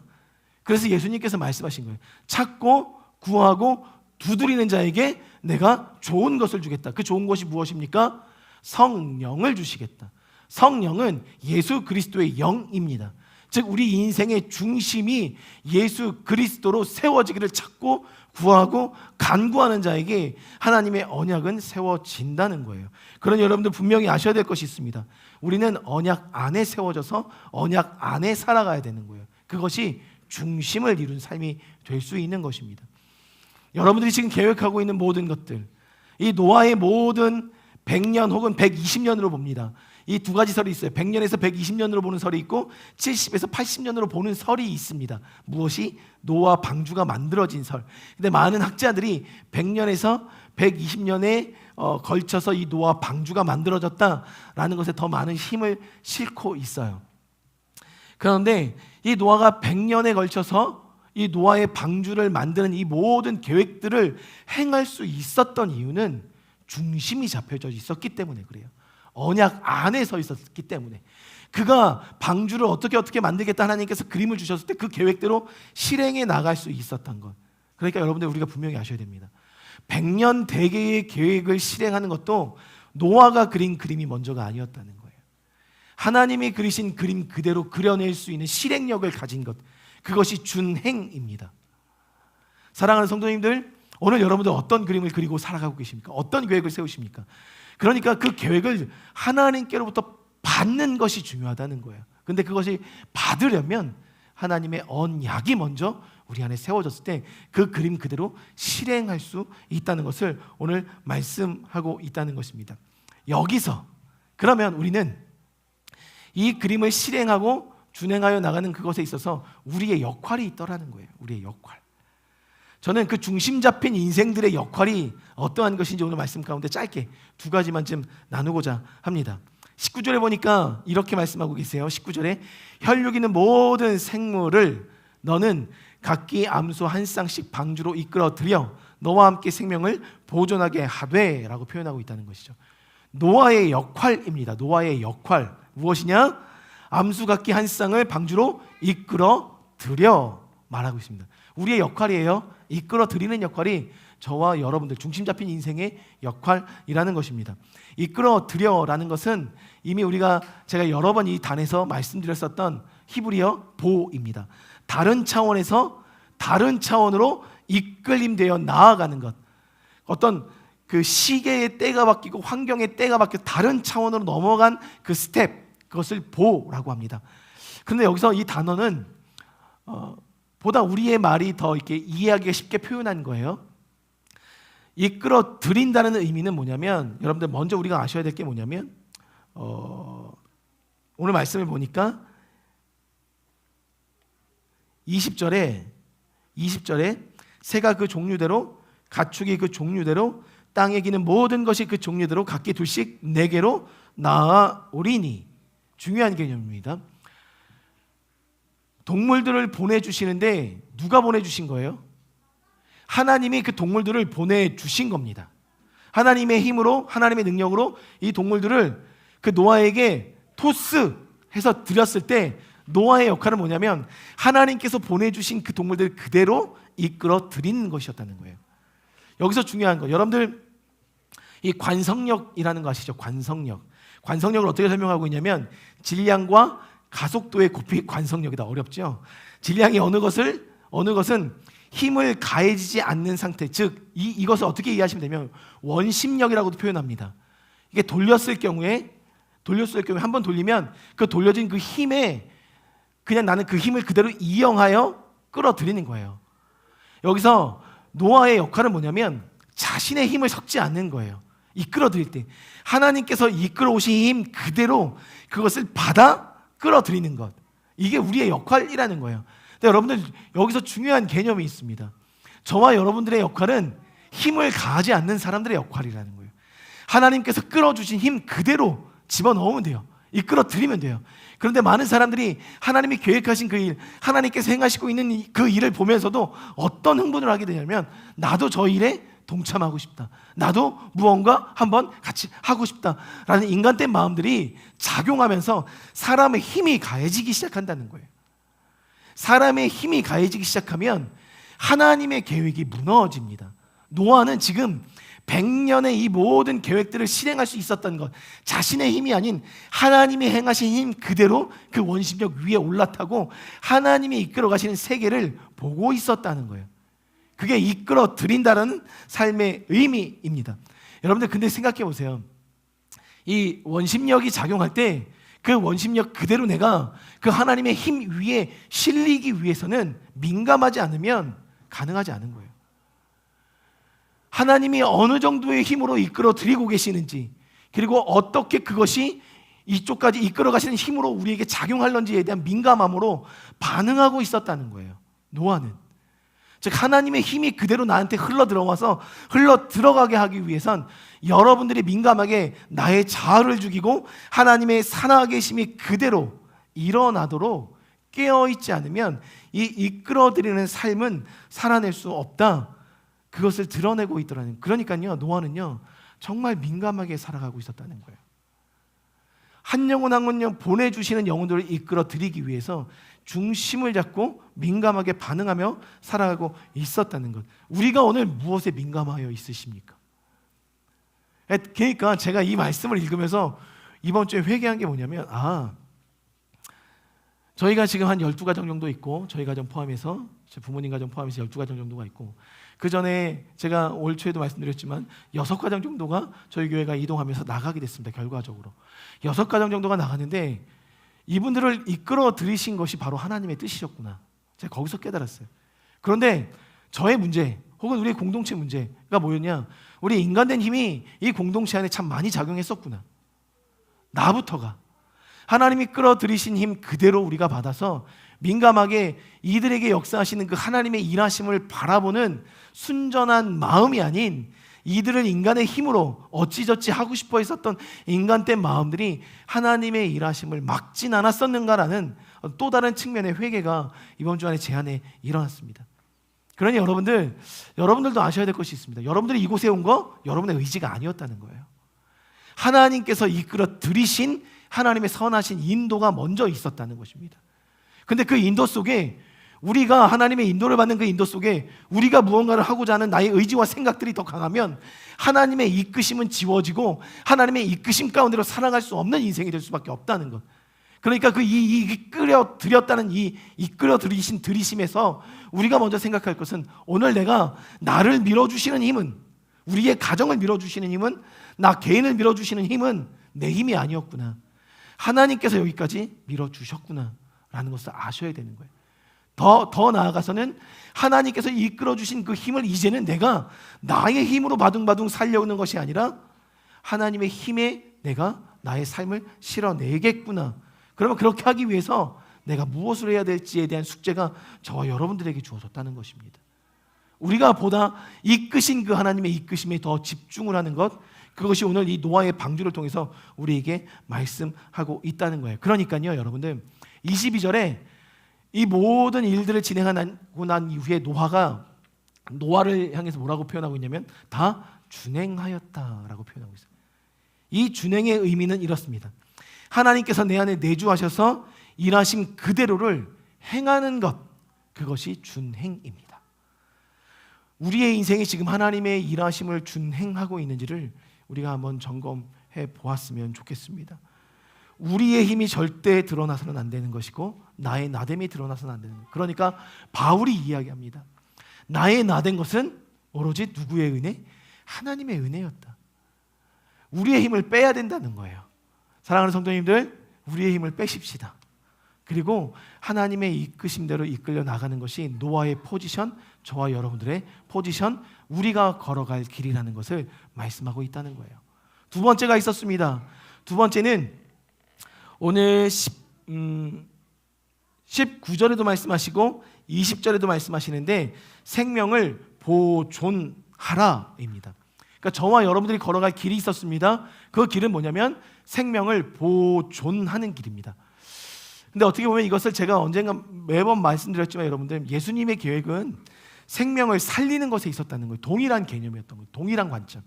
그래서 예수님께서 말씀하신 거예요. 찾고 구하고 두드리는 자에게 내가 좋은 것을 주겠다. 그 좋은 것이 무엇입니까? 성령을 주시겠다. 성령은 예수 그리스도의 영입니다. 즉 우리 인생의 중심이 예수 그리스도로 세워지기를 찾고 구하고 간구하는 자에게 하나님의 언약은 세워진다는 거예요. 그러니 여러분들 분명히 아셔야 될 것이 있습니다. 우리는 언약 안에 세워져서 언약 안에 살아가야 되는 거예요. 그것이 중심을 이룬 삶이 될 수 있는 것입니다. 여러분들이 지금 계획하고 있는 모든 것들, 이 노아의 모든 100년 혹은 120년으로 봅니다. 이 두 가지 설이 있어요. 100년에서 120년으로 보는 설이 있고 70에서 80년으로 보는 설이 있습니다. 무엇이? 노아 방주가 만들어진 설. 근데 많은 학자들이 100년에서 120년에 걸쳐서 이 노아 방주가 만들어졌다라는 것에 더 많은 힘을 싣고 있어요. 그런데 이 노아가 100년에 걸쳐서 이 노아의 방주를 만드는 이 모든 계획들을 행할 수 있었던 이유는 중심이 잡혀져 있었기 때문에 그래요. 언약 안에 서 있었기 때문에. 그가 방주를 어떻게 만들겠다 하나님께서 그림을 주셨을 때 그 계획대로 실행해 나갈 수 있었던 것. 그러니까 여러분들 우리가 분명히 아셔야 됩니다. 100년 대계의 계획을 실행하는 것도 노아가 그린 그림이 먼저가 아니었다는 거예요. 하나님이 그리신 그림 그대로 그려낼 수 있는 실행력을 가진 것, 그것이 준행입니다. 사랑하는 성도님들, 오늘 여러분들 어떤 그림을 그리고 살아가고 계십니까? 어떤 계획을 세우십니까? 그러니까 그 계획을 하나님께로부터 받는 것이 중요하다는 거예요. 근데 그것이 받으려면 하나님의 언약이 먼저 우리 안에 세워졌을 때 그 그림 그대로 실행할 수 있다는 것을 오늘 말씀하고 있다는 것입니다. 여기서 그러면 우리는 이 그림을 실행하고 준행하여 나가는 그것에 있어서 우리의 역할이 있더라는 거예요. 우리의 역할. 저는 그 중심 잡힌 인생들의 역할이 어떠한 것인지 오늘 말씀 가운데 짧게 두 가지만 좀 나누고자 합니다. 19절에 보니까 이렇게 말씀하고 계세요. 19절에 혈육 있는 모든 생물을 너는 각기 암소 한 쌍씩 방주로 이끌어 들여 너와 함께 생명을 보존하게 하되 라고 표현하고 있다는 것이죠. 노아의 역할입니다. 노아의 역할 무엇이냐? 암수 각기 한 쌍을 방주로 이끌어 들여 말하고 있습니다. 우리의 역할이에요. 이끌어 드리는 역할이 저와 여러분들 중심 잡힌 인생의 역할이라는 것입니다. 이끌어 드려라는 것은 이미 제가 여러 번 이 단에서 말씀드렸었던 히브리어 보입니다. 다른 차원에서 다른 차원으로 이끌림되어 나아가는 것. 어떤 그 시계의 때가 바뀌고 환경의 때가 바뀌어 다른 차원으로 넘어간 그 스텝, 그것을 보라고 합니다. 그런데 여기서 이 단어는 보다 우리의 말이 더 이렇게 이해하기가 쉽게 표현한 거예요. 이끌어 드린다는 의미는 뭐냐면, 여러분들 먼저 우리가 아셔야 될 게 뭐냐면, 오늘 말씀을 보니까 20절에 새가 그 종류대로, 가축이 그 종류대로, 땅에 기는 모든 것이 그 종류대로 각기 둘씩 내게로 나아오리니. 중요한 개념입니다. 동물들을 보내주시는데 누가 보내주신 거예요? 하나님이 그 동물들을 보내주신 겁니다. 하나님의 힘으로, 하나님의 능력으로 이 동물들을 그 노아에게 토스해서 드렸을 때 노아의 역할은 뭐냐면 하나님께서 보내주신 그 동물들을 그대로 이끌어 드리는 것이었다는 거예요. 여기서 중요한 거, 여러분들 이 관성력이라는 거 아시죠? 관성력을 어떻게 설명하고 있냐면 질량과 가속도의 곱이 관성력이다. 어렵죠? 질량이 어느 것은 힘을 가해지지 않는 상태, 즉 이것을 어떻게 이해하시면 되면 원심력이라고도 표현합니다. 이게 돌렸을 경우에 한 번 돌리면 그 돌려진 그 힘에 그냥 나는 그 힘을 그대로 이용하여 끌어들이는 거예요. 여기서 노아의 역할은 뭐냐면 자신의 힘을 섞지 않는 거예요. 이끌어들일 때 하나님께서 이끌어오신 힘 그대로 그것을 받아 끌어들이는 것, 이게 우리의 역할이라는 거예요. 근데 여러분들 여기서 중요한 개념이 있습니다. 저와 여러분들의 역할은 힘을 가하지 않는 사람들의 역할이라는 거예요. 하나님께서 끌어주신 힘 그대로 집어넣으면 돼요. 이끌어들이면 돼요. 그런데 많은 사람들이 하나님이 계획하신 그 일, 하나님께서 행하시고 있는 그 일을 보면서도 어떤 흥분을 하게 되냐면 나도 저 일에 동참하고 싶다, 나도 무언가 한번 같이 하고 싶다라는 인간된 마음들이 작용하면서 사람의 힘이 가해지기 시작한다는 거예요. 사람의 힘이 가해지기 시작하면 하나님의 계획이 무너집니다. 노아는 지금 100년의 이 모든 계획들을 실행할 수 있었던 것, 자신의 힘이 아닌 하나님이 행하신 힘 그대로 그 원심력 위에 올라타고 하나님이 이끌어 가시는 세계를 보고 있었다는 거예요. 그게 이끌어 드린다는 삶의 의미입니다. 여러분들 근데 생각해 보세요. 이 원심력이 작용할 때 그 원심력 그대로 내가 그 하나님의 힘 위에 실리기 위해서는 민감하지 않으면 가능하지 않은 거예요. 하나님이 어느 정도의 힘으로 이끌어 드리고 계시는지, 그리고 어떻게 그것이 이쪽까지 이끌어 가시는 힘으로 우리에게 작용할런지에 대한 민감함으로 반응하고 있었다는 거예요. 노아는. 즉 하나님의 힘이 그대로 나한테 흘러 들어가게 하기 위해선 여러분들이 민감하게 나의 자아를 죽이고 하나님의 살아계심이 그대로 일어나도록 깨어있지 않으면 이 이끌어드리는 삶은 살아낼 수 없다, 그것을 드러내고 있더라는. 그러니까요, 노아는요 정말 민감하게 살아가고 있었다는 거예요. 한 영혼 한 영혼 보내주시는 영혼들을 이끌어 드리기 위해서 중심을 잡고 민감하게 반응하며 살아가고 있었다는 것. 우리가 오늘 무엇에 민감하여 있으십니까? 그러니까 제가 이 말씀을 읽으면서 이번 주에 회개한 게 뭐냐면, 저희가 지금 한 12가정 정도 있고, 저희 가정 포함해서, 제 부모님 가정 포함해서 12가정 정도가 있고, 그 전에 제가 올 초에도 말씀드렸지만 6가정 정도가 저희 교회가 이동하면서 나가게 됐습니다. 결과적으로 6가정 정도가 나갔는데 이분들을 이끌어 들이신 것이 바로 하나님의 뜻이셨구나, 제가 거기서 깨달았어요. 그런데 저의 문제 혹은 우리의 공동체 문제가 뭐였냐, 우리 인간된 힘이 이 공동체 안에 참 많이 작용했었구나. 나부터가 하나님이 끌어들이신 힘 그대로 우리가 받아서 민감하게 이들에게 역사하시는 그 하나님의 일하심을 바라보는 순전한 마음이 아닌 이들은 인간의 힘으로 어찌저찌 하고 싶어 했었던 인간된 마음들이 하나님의 일하심을 막진 않았었는가라는 또 다른 측면의 회개가 이번 주 안에 제 안에 일어났습니다. 그러니 여러분들도 아셔야 될 것이 있습니다. 여러분들이 이곳에 온 거 여러분의 의지가 아니었다는 거예요. 하나님께서 이끌어 들이신 하나님의 선하신 인도가 먼저 있었다는 것입니다. 근데 그 인도 속에, 우리가 하나님의 인도를 받는 그 인도 속에 우리가 무언가를 하고자 하는 나의 의지와 생각들이 더 강하면 하나님의 이끄심은 지워지고 하나님의 이끄심 가운데로 살아갈 수 없는 인생이 될 수밖에 없다는 것. 그러니까 그 이끌어 드렸다는 이 이끌어 들이심에서 우리가 먼저 생각할 것은, 오늘 내가 나를 밀어주시는 힘은, 우리의 가정을 밀어주시는 힘은, 나 개인을 밀어주시는 힘은 내 힘이 아니었구나, 하나님께서 여기까지 밀어주셨구나 라는 것을 아셔야 되는 거예요. 더 나아가서는 하나님께서 이끌어주신 그 힘을 이제는 내가 나의 힘으로 바둥바둥 살려오는 것이 아니라 하나님의 힘에 내가 나의 삶을 실어내겠구나. 그러면 그렇게 하기 위해서 내가 무엇을 해야 될지에 대한 숙제가 저와 여러분들에게 주어졌다는 것입니다. 우리가 보다 이끄신 그 하나님의 이끄심에 더 집중을 하는 것, 그것이 오늘 이 노아의 방주를 통해서 우리에게 말씀하고 있다는 거예요. 그러니까요, 여러분들 22절에 이 모든 일들을 진행하고 난 이후에 노아를 향해서 뭐라고 표현하고 있냐면 다 준행하였다라고 표현하고 있어요. 이 준행의 의미는 이렇습니다. 하나님께서 내 안에 내주하셔서 일하심 그대로를 행하는 것, 그것이 준행입니다. 우리의 인생이 지금 하나님의 일하심을 준행하고 있는지를 우리가 한번 점검해 보았으면 좋겠습니다. 우리의 힘이 절대 드러나서는 안 되는 것이고 나의 나됨이 드러나서는 안 되는 것. 그러니까 바울이 이야기합니다. 나의 나된 것은 오로지 누구의 은혜? 하나님의 은혜였다. 우리의 힘을 빼야 된다는 거예요. 사랑하는 성도님들, 우리의 힘을 빼십시다. 그리고 하나님의 이끄심대로 이끌려 나가는 것이 노아의 포지션, 저와 여러분들의 포지션, 우리가 걸어갈 길이라는 것을 말씀하고 있다는 거예요. 두 번째가 있었습니다. 두 번째는 오늘 19절에도 말씀하시고 20절에도 말씀하시는데 생명을 보존하라입니다. 그러니까 저와 여러분들이 걸어갈 길이 있었습니다. 그 길은 뭐냐면 생명을 보존하는 길입니다. 근데 어떻게 보면 이것을 제가 언젠가 매번 말씀드렸지만 여러분들, 예수님의 계획은 생명을 살리는 것에 있었다는 거예요. 동일한 개념이었던 거예요. 동일한 관점.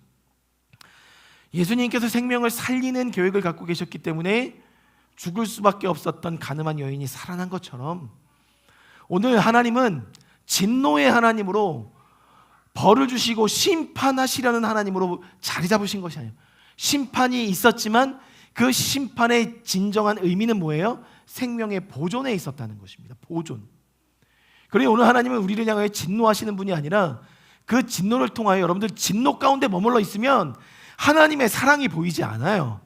예수님께서 생명을 살리는 계획을 갖고 계셨기 때문에 죽을 수밖에 없었던 가늠한 여인이 살아난 것처럼 오늘 하나님은 진노의 하나님으로 벌을 주시고 심판하시려는 하나님으로 자리 잡으신 것이 아니에요. 심판이 있었지만 그 심판의 진정한 의미는 뭐예요? 생명의 보존에 있었다는 것입니다. 보존. 그러니 오늘 하나님은 우리를 향하여 진노하시는 분이 아니라 그 진노를 통하여 여러분들 진노 가운데 머물러 있으면 하나님의 사랑이 보이지 않아요.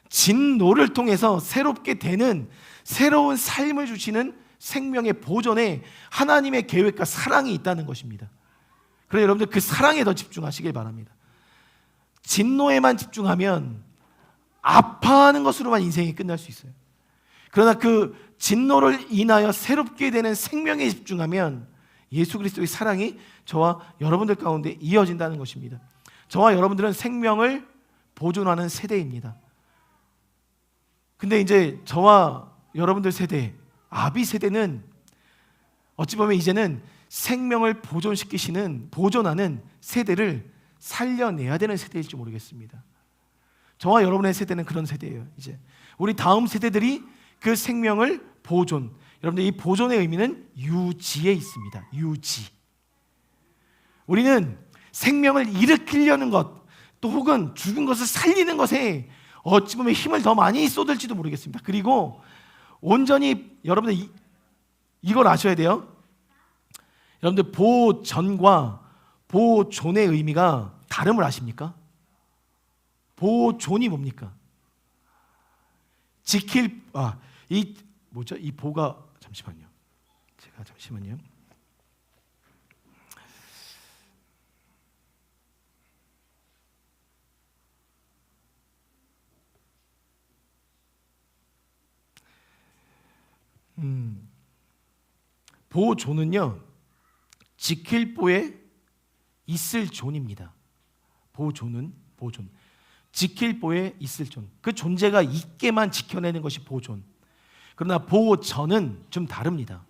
진노를 통해서 새롭게 되는 새로운 삶을 주시는 생명의 보존에 하나님의 계획과 사랑이 있다는 것입니다. 그래서 여러분들 그 사랑에 더 집중하시길 바랍니다. 진노에만 집중하면 아파하는 것으로만 인생이 끝날 수 있어요. 그러나 그 진노를 인하여 새롭게 되는 생명에 집중하면 예수 그리스도의 사랑이 저와 여러분들 가운데 이어진다는 것입니다. 저와 여러분들은 생명을 보존하는 세대입니다. 근데 이제 저와 여러분들 세대, 아비 세대는 어찌 보면 이제는 생명을 보존하는 세대를 살려내야 되는 세대일지 모르겠습니다. 저와 여러분의 세대는 그런 세대예요. 이제 우리 다음 세대들이 그 생명을 보존, 여러분들 이 보존의 의미는 유지에 있습니다. 유지. 우리는 생명을 일으키려는 것, 또 혹은 죽은 것을 살리는 것에 어찌 보면 힘을 더 많이 쏟을지도 모르겠습니다. 그리고 온전히 여러분들 이걸 아셔야 돼요. 여러분들 보전과 보존의 의미가 다름을 아십니까? 보존이 뭡니까? 이 보가 잠시만요. 잠시만요. 보존은요, 지킬 보에 있을 존입니다. 보존은 보존. 지킬 보에 있을 존. 그 존재가 있게만 지켜내는 것이 보존. 그러나 보전은 좀 다릅니다.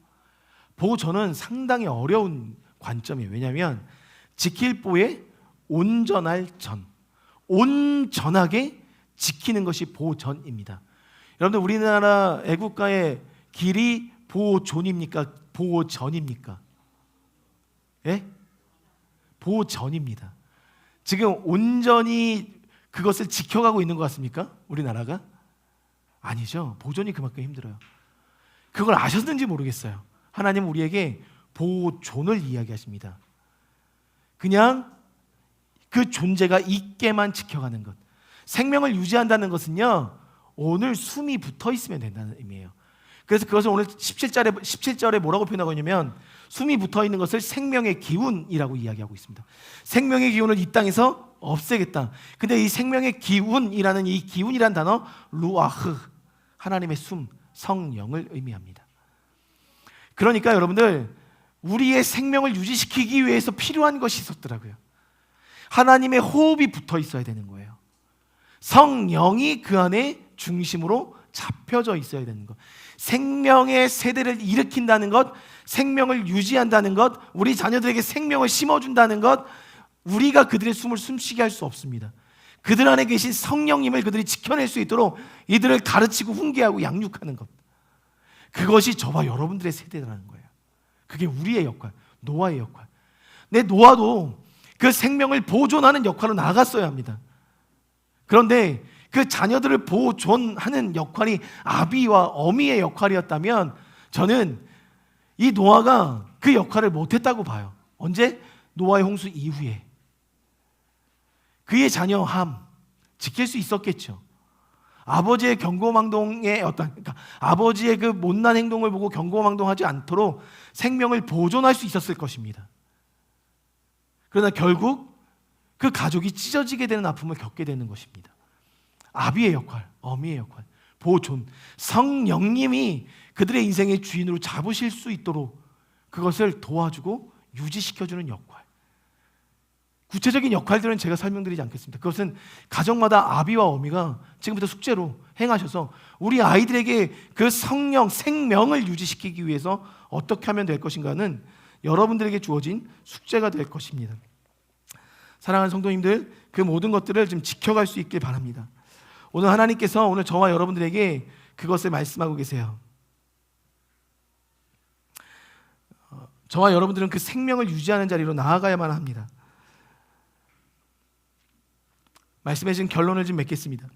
보전은 상당히 어려운 관점이에요. 왜냐하면 지킬 보에 온전할 전. 온전하게 지키는 것이 보전입니다. 여러분들 우리나라 애국가의 길이 보존입니까? 보전입니까? 예? 보전입니다. 지금 온전히 그것을 지켜가고 있는 것 같습니까? 우리나라가? 아니죠. 보존이 그만큼 힘들어요. 그걸 아셨는지 모르겠어요. 하나님은 우리에게 보존을 이야기하십니다. 그냥 그 존재가 있게만 지켜가는 것. 생명을 유지한다는 것은요, 오늘 숨이 붙어 있으면 된다는 의미예요. 그래서 그것을 오늘 17절에 뭐라고 표현하고 있냐면 숨이 붙어 있는 것을 생명의 기운이라고 이야기하고 있습니다. 생명의 기운을 이 땅에서 없애겠다. 근데 이 생명의 기운이라는 이 기운이란 단어 루아흐, 하나님의 숨, 성령을 의미합니다. 그러니까 여러분들 우리의 생명을 유지시키기 위해서 필요한 것이 있었더라고요. 하나님의 호흡이 붙어 있어야 되는 거예요. 성령이 그 안에 중심으로 잡혀져 있어야 되는 것. 생명의 세대를 일으킨다는 것, 생명을 유지한다는 것, 우리 자녀들에게 생명을 심어준다는 것, 우리가 그들의 숨을 숨쉬게 할 수 없습니다. 그들 안에 계신 성령님을 그들이 지켜낼 수 있도록 이들을 가르치고 훈계하고 양육하는 것, 그것이 저와 여러분들의 세대라는 거예요. 그게 우리의 역할, 노아의 역할. 내 노아도 그 생명을 보존하는 역할로 나아갔어야 합니다. 그런데 그 자녀들을 보존하는 역할이 아비와 어미의 역할이었다면 저는 이 노아가 그 역할을 못했다고 봐요. 언제? 노아의 홍수 이후에. 그의 자녀 함 지킬 수 있었겠죠. 아버지의 경고망동의 그러니까 아버지의 그 못난 행동을 보고 경고망동하지 않도록 생명을 보존할 수 있었을 것입니다. 그러나 결국 그 가족이 찢어지게 되는 아픔을 겪게 되는 것입니다. 아비의 역할, 어미의 역할, 보존, 성령님이 그들의 인생의 주인으로 잡으실 수 있도록 그것을 도와주고 유지시켜주는 역할. 구체적인 역할들은 제가 설명드리지 않겠습니다. 그것은 가정마다 아비와 어미가 지금부터 숙제로 행하셔서 우리 아이들에게 그 성령, 생명을 유지시키기 위해서 어떻게 하면 될 것인가는 여러분들에게 주어진 숙제가 될 것입니다. 사랑하는 성도님들, 그 모든 것들을 좀 지켜갈 수 있길 바랍니다. 오늘 하나님께서 오늘 저와 여러분들에게 그것을 말씀하고 계세요. 저와 여러분들은 그 생명을 유지하는 자리로 나아가야만 합니다. 말씀해 주신 결론을 좀 맺겠습니다.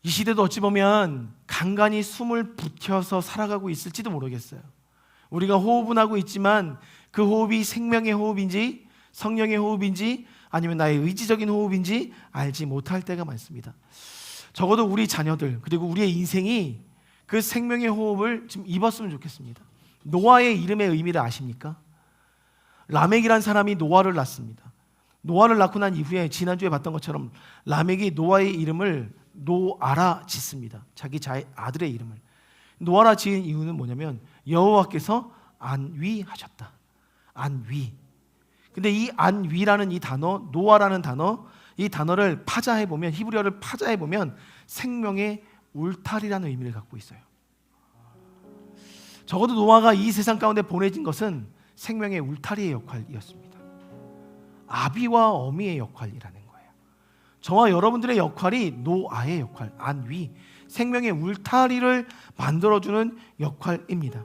이 시대도 어찌 보면 간간히 숨을 붙여서 살아가고 있을지도 모르겠어요. 우리가 호흡은 하고 있지만 그 호흡이 생명의 호흡인지 성령의 호흡인지 아니면 나의 의지적인 호흡인지 알지 못할 때가 많습니다. 적어도 우리 자녀들 그리고 우리의 인생이 그 생명의 호흡을 좀 입었으면 좋겠습니다. 노아의 이름의 의미를 아십니까? 라멕이란 사람이 노아를 낳습니다. 노아를 낳고 난 이후에 지난주에 봤던 것처럼 라멕이 노아의 이름을 노아라 짓습니다. 자기 아들의 이름을. 노아라 지은 이유는 뭐냐면 여호와께서 안위하셨다. 안위. 근데 이 안위라는 이 단어, 노아라는 단어, 이 단어를 파자해보면, 히브리어를 파자해보면 생명의 울타리라는 의미를 갖고 있어요. 적어도 노아가 이 세상 가운데 보내진 것은 생명의 울타리의 역할이었습니다. 아비와 어미의 역할이라는 거예요. 저와 여러분들의 역할이 노아의 역할, 안위, 생명의 울타리를 만들어주는 역할입니다.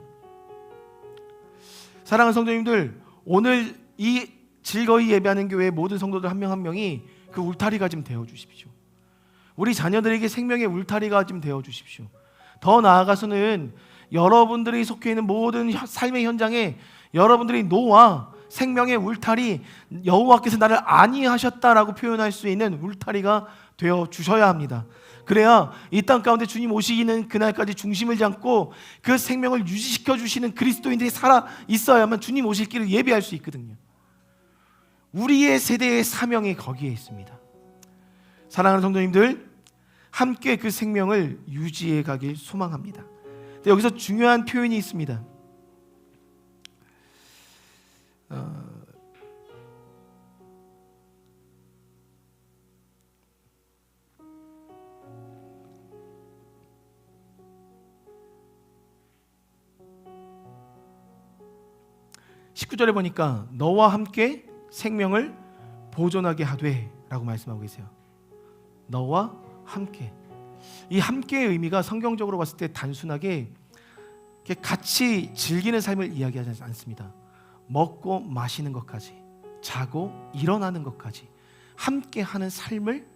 사랑하는 성도님들, 오늘 이 즐거이 예배하는 교회의 모든 성도들 한 명 한 명이 그 울타리가 좀 되어주십시오. 우리 자녀들에게 생명의 울타리가 좀 되어주십시오. 더 나아가서는 여러분들이 속해 있는 모든 삶의 현장에 여러분들이 노아, 생명의 울타리, 여호와께서 나를 안위하셨다라고 표현할 수 있는 울타리가 되어주셔야 합니다. 그래야 이 땅 가운데 주님 오시기는 그날까지 중심을 잡고 그 생명을 유지시켜 주시는 그리스도인들이 살아 있어야만 주님 오실 길을 예비할 수 있거든요. 우리의 세대의 사명이 거기에 있습니다. 사랑하는 성도님들, 함께 그 생명을 유지해 가길 소망합니다. 여기서 중요한 표현이 있습니다. 19절에 보니까 너와 함께 생명을 보존하게 하되 라고 말씀하고 계세요. 너와 함께. 이 함께의 의미가 성경적으로 봤을 때 단순하게 같이 즐기는 삶을 이야기하지 않습니다. 먹고 마시는 것까지, 자고 일어나는 것까지 함께 하는 삶을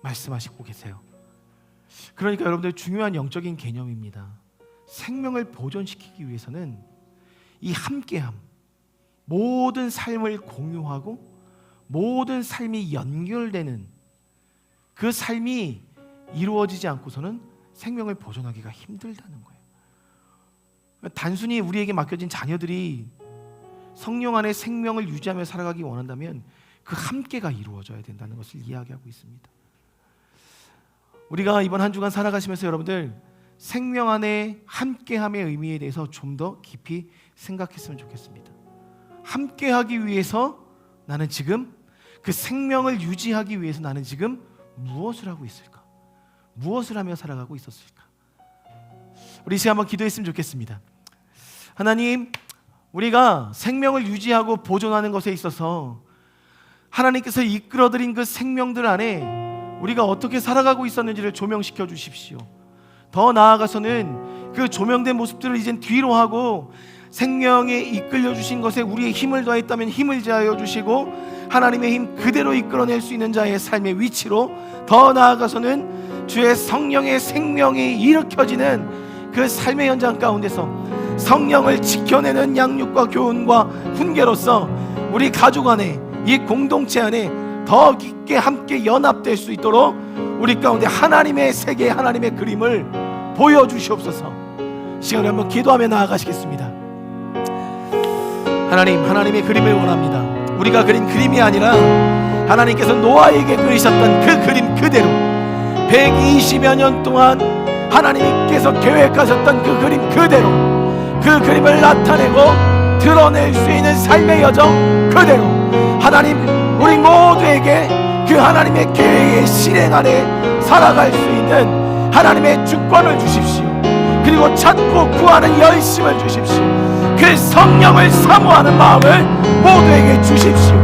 말씀하시고 계세요. 그러니까 여러분들 중요한 영적인 개념입니다. 생명을 보존시키기 위해서는 이 함께함, 모든 삶을 공유하고 모든 삶이 연결되는 그 삶이 이루어지지 않고서는 생명을 보존하기가 힘들다는 거예요. 단순히 우리에게 맡겨진 자녀들이 성령 안에 생명을 유지하며 살아가기 원한다면 그 함께가 이루어져야 된다는 것을 이야기하고 있습니다. 우리가 이번 한 주간 살아가시면서 여러분들 생명 안에 함께함의 의미에 대해서 좀 더 깊이 생각했으면 좋겠습니다. 함께하기 위해서 나는 지금 그 생명을 유지하기 위해서 나는 지금 무엇을 하고 있을까? 무엇을 하며 살아가고 있었을까? 우리 시간 한번 기도했으면 좋겠습니다. 하나님, 우리가 생명을 유지하고 보존하는 것에 있어서 하나님께서 이끌어드린 그 생명들 안에 우리가 어떻게 살아가고 있었는지를 조명시켜 주십시오. 더 나아가서는 그 조명된 모습들을 이젠 뒤로 하고 생명에 이끌려 주신 것에 우리의 힘을 더했다면 힘을 제하여 주시고 하나님의 힘 그대로 이끌어낼 수 있는 자의 삶의 위치로, 더 나아가서는 주의 성령의 생명이 일으켜지는 그 삶의 현장 가운데서 성령을 지켜내는 양육과 교훈과 훈계로서 우리 가족 안에, 이 공동체 안에 더 깊게 함께 연합될 수 있도록 우리 가운데 하나님의 세계, 하나님의 그림을 보여주시옵소서. 시간을 한번 기도하며 나아가시겠습니다. 하나님, 하나님의 그림을 원합니다. 우리가 그린 그림이 아니라 하나님께서 노아에게 그리셨던 그 그림 그대로 120여 년 동안 하나님께서 계획하셨던 그 그림 그대로, 그 그림을 나타내고 드러낼 수 있는 삶의 여정 그대로 하나님, 우리 모두에게 그 하나님의 계획의 실행 안에 살아갈 수 있는 하나님의 주권을 주십시오. 그리고 찾고 구하는 열심을 주십시오. 그 성령을 사모하는 마음을 모두에게 주십시오.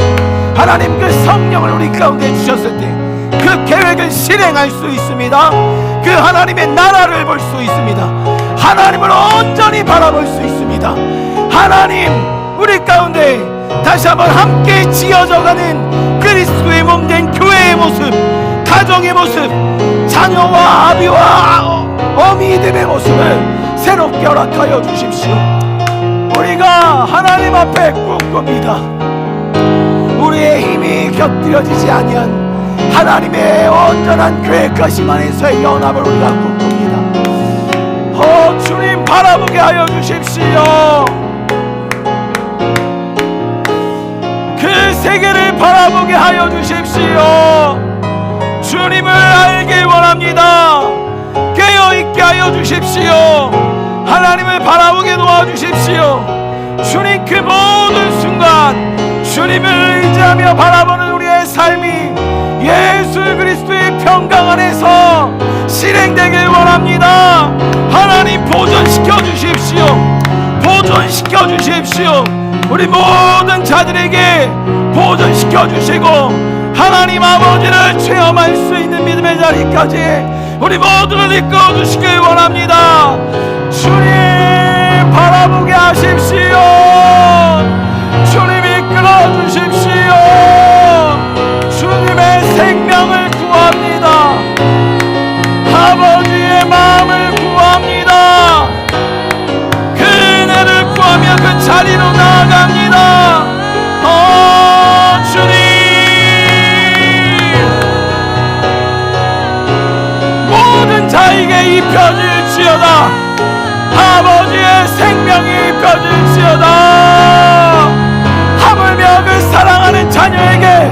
하나님, 그 성령을 우리 가운데 주셨을 때 그 계획을 실행할 수 있습니다. 그 하나님의 나라를 볼 수 있습니다. 하나님을 온전히 바라볼 수 있습니다. 하나님, 우리 가운데 다시 한번 함께 지어져가는 그리스도의 몸된 교회의 모습, 가정의 모습, 자녀와 아비와 어미됨의 모습을 새롭게 허락하여 주십시오. 우리가 하나님 앞에 꿈꿉니다. 우리의 힘이 곁들여지지 아니한 하나님의 온전한 계획하심 안에서의 연합을 우리가 꿈꿉니다. 주님, 바라보게 하여 주십시오. 그 세계를 바라보게 하여 주십시오. 주님을 알길 원합니다. 깨어있게 하여 주십시오. 하나님을 바라보게 도와주십시오. 주님, 그 모든 순간 주님을 의지하며 바라보는 우리의 삶이 예수 그리스도의 평강 안에서 실행되길 원합니다. 하나님, 보존시켜 주십시오. 보존시켜 주십시오. 우리 모든 자들에게 보존시켜 주시고 하나님 아버지를 체험할 수 있는 믿음의 자리까지 우리 모두를 이끌어 주시길 원합니다. 주님, 바라보게 하십시오. 주님, 이끌어 주십시오. 주님의 생명을 구합니다. 아버지의 마음을 구합니다. 그 은혜를 구하며 그 자리로 나아갑니다. 주님, 모든 자에게 입혀질지어다. 아버지의 생명이 입혀질지어다. 하물며 그 사랑하는 자녀에게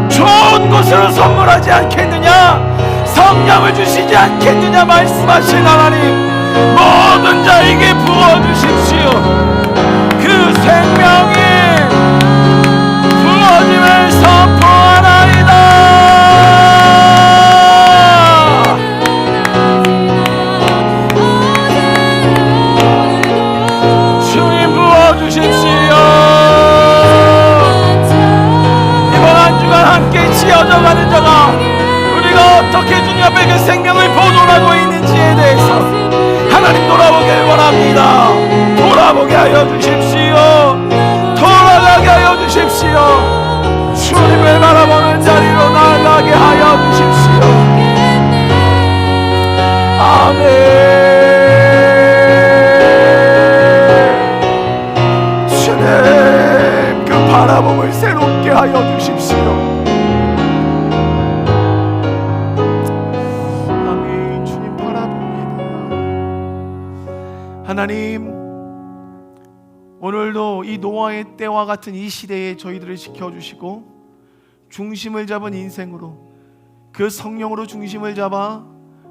좋은 곳으로 선물하지 않겠느냐, 성령을 주시지 않겠느냐 말씀하신 하나님, 모든 자에게 부어주십시오. 그 생명이 부어짐을 선포하나이다. 주님, 부어주십시오. 이번 한 주간 함께 지어져가는 자가 우리가 어떻게 주님 앞에 그 생명을 보존하고 있는지에 대해서 하나님 돌아보길 원합니다. 돌아보게 하여 주십시오. 돌아가게 하여 주십시오. 주님을 바라보는 자리로 나아가게 하여 주십시오. 아멘. 주님, 그 바라봄을 새롭게 하여 주십시오. 아멘. 주님 바라봅니다. 하나님, 오늘도 이 노아의 때와 같은 이 시대에 저희들을 지켜주시고 중심을 잡은 인생으로, 그 성령으로 중심을 잡아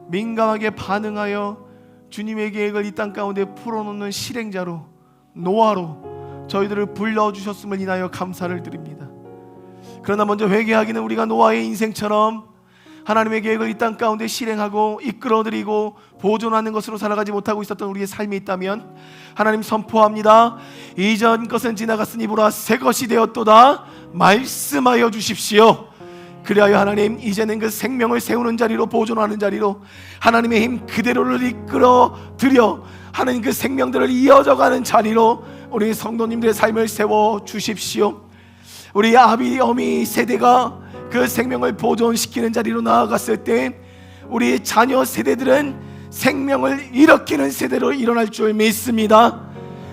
민감하게 반응하여 주님의 계획을 이 땅 가운데 풀어놓는 실행자로, 노아로 저희들을 불러주셨음을 인하여 감사를 드립니다. 그러나 먼저 회개하기는 우리가 노아의 인생처럼 하나님의 계획을 이 땅 가운데 실행하고 이끌어드리고 보존하는 것으로 살아가지 못하고 있었던 우리의 삶이 있다면 하나님 선포합니다. 이전 것은 지나갔으니 보라 새 것이 되었도다 말씀하여 주십시오. 그리하여 하나님, 이제는 그 생명을 세우는 자리로, 보존하는 자리로 하나님의 힘 그대로를 이끌어 드려 하나님 그 생명들을 이어져가는 자리로 우리 성도님들의 삶을 세워 주십시오. 우리 아비 어미 세대가 그 생명을 보존시키는 자리로 나아갔을 때 우리 자녀 세대들은 생명을 일으키는 세대로 일어날 줄 믿습니다.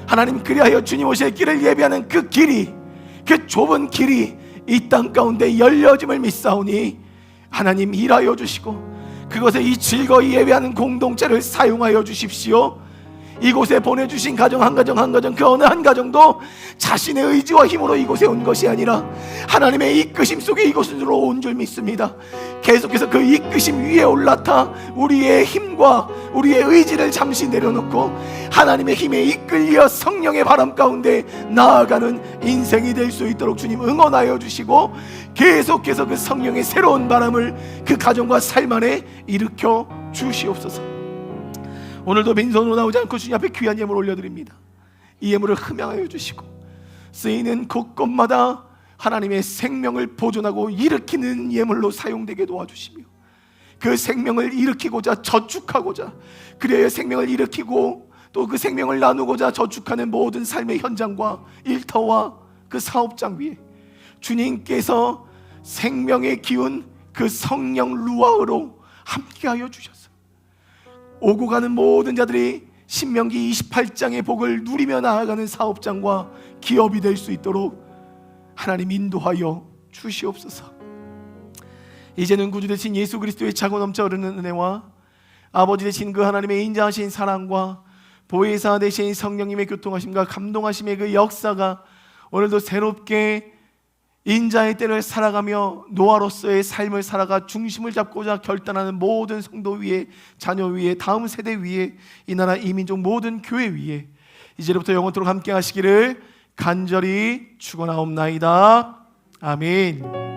하나님, 그리하여 주님 오실 길을 예비하는 그 길이, 그 좁은 길이 이 땅 가운데 열려짐을 믿사오니 하나님 일하여 주시고 그것에 이 즐거이 예배하는 공동체를 사용하여 주십시오. 이곳에 보내주신 가정 한 가정 한 가정, 그 어느 한 가정도 자신의 의지와 힘으로 이곳에 온 것이 아니라 하나님의 이끄심 속에 이곳으로 온 줄 믿습니다. 계속해서 그 이끄심 위에 올라타 우리의 힘과 우리의 의지를 잠시 내려놓고 하나님의 힘에 이끌려 성령의 바람 가운데 나아가는 인생이 될 수 있도록 주님 응원하여 주시고 계속해서 그 성령의 새로운 바람을 그 가정과 삶 안에 일으켜 주시옵소서. 오늘도 빈손으로 나오지 않고 주님 앞에 귀한 예물 올려드립니다. 이 예물을 흠양하여 주시고 쓰이는 곳곳마다 하나님의 생명을 보존하고 일으키는 예물로 사용되게 도와주시며 그 생명을 일으키고자 저축하고자, 그래야 생명을 일으키고 또 그 생명을 나누고자 저축하는 모든 삶의 현장과 일터와 그 사업장 위에 주님께서 생명의 기운, 그 성령 루아흐로 함께하여 주셔서 오고 가는 모든 자들이 신명기 28장의 복을 누리며 나아가는 사업장과 기업이 될 수 있도록 하나님 인도하여 주시옵소서. 이제는 구주 되신 예수 그리스도의 차고 넘쳐 흐르는 은혜와 아버지 되신 그 하나님의 인자하신 사랑과 보혜사 되신 성령님의 교통하심과 감동하심의 그 역사가 오늘도 새롭게 인자의 때를 살아가며 노아로서의 삶을 살아가 중심을 잡고자 결단하는 모든 성도 위에, 자녀 위에, 다음 세대 위에, 이 나라 이민족 모든 교회 위에 이제부터 영원토록 함께 하시기를 간절히 축원하옵나이다. 아멘.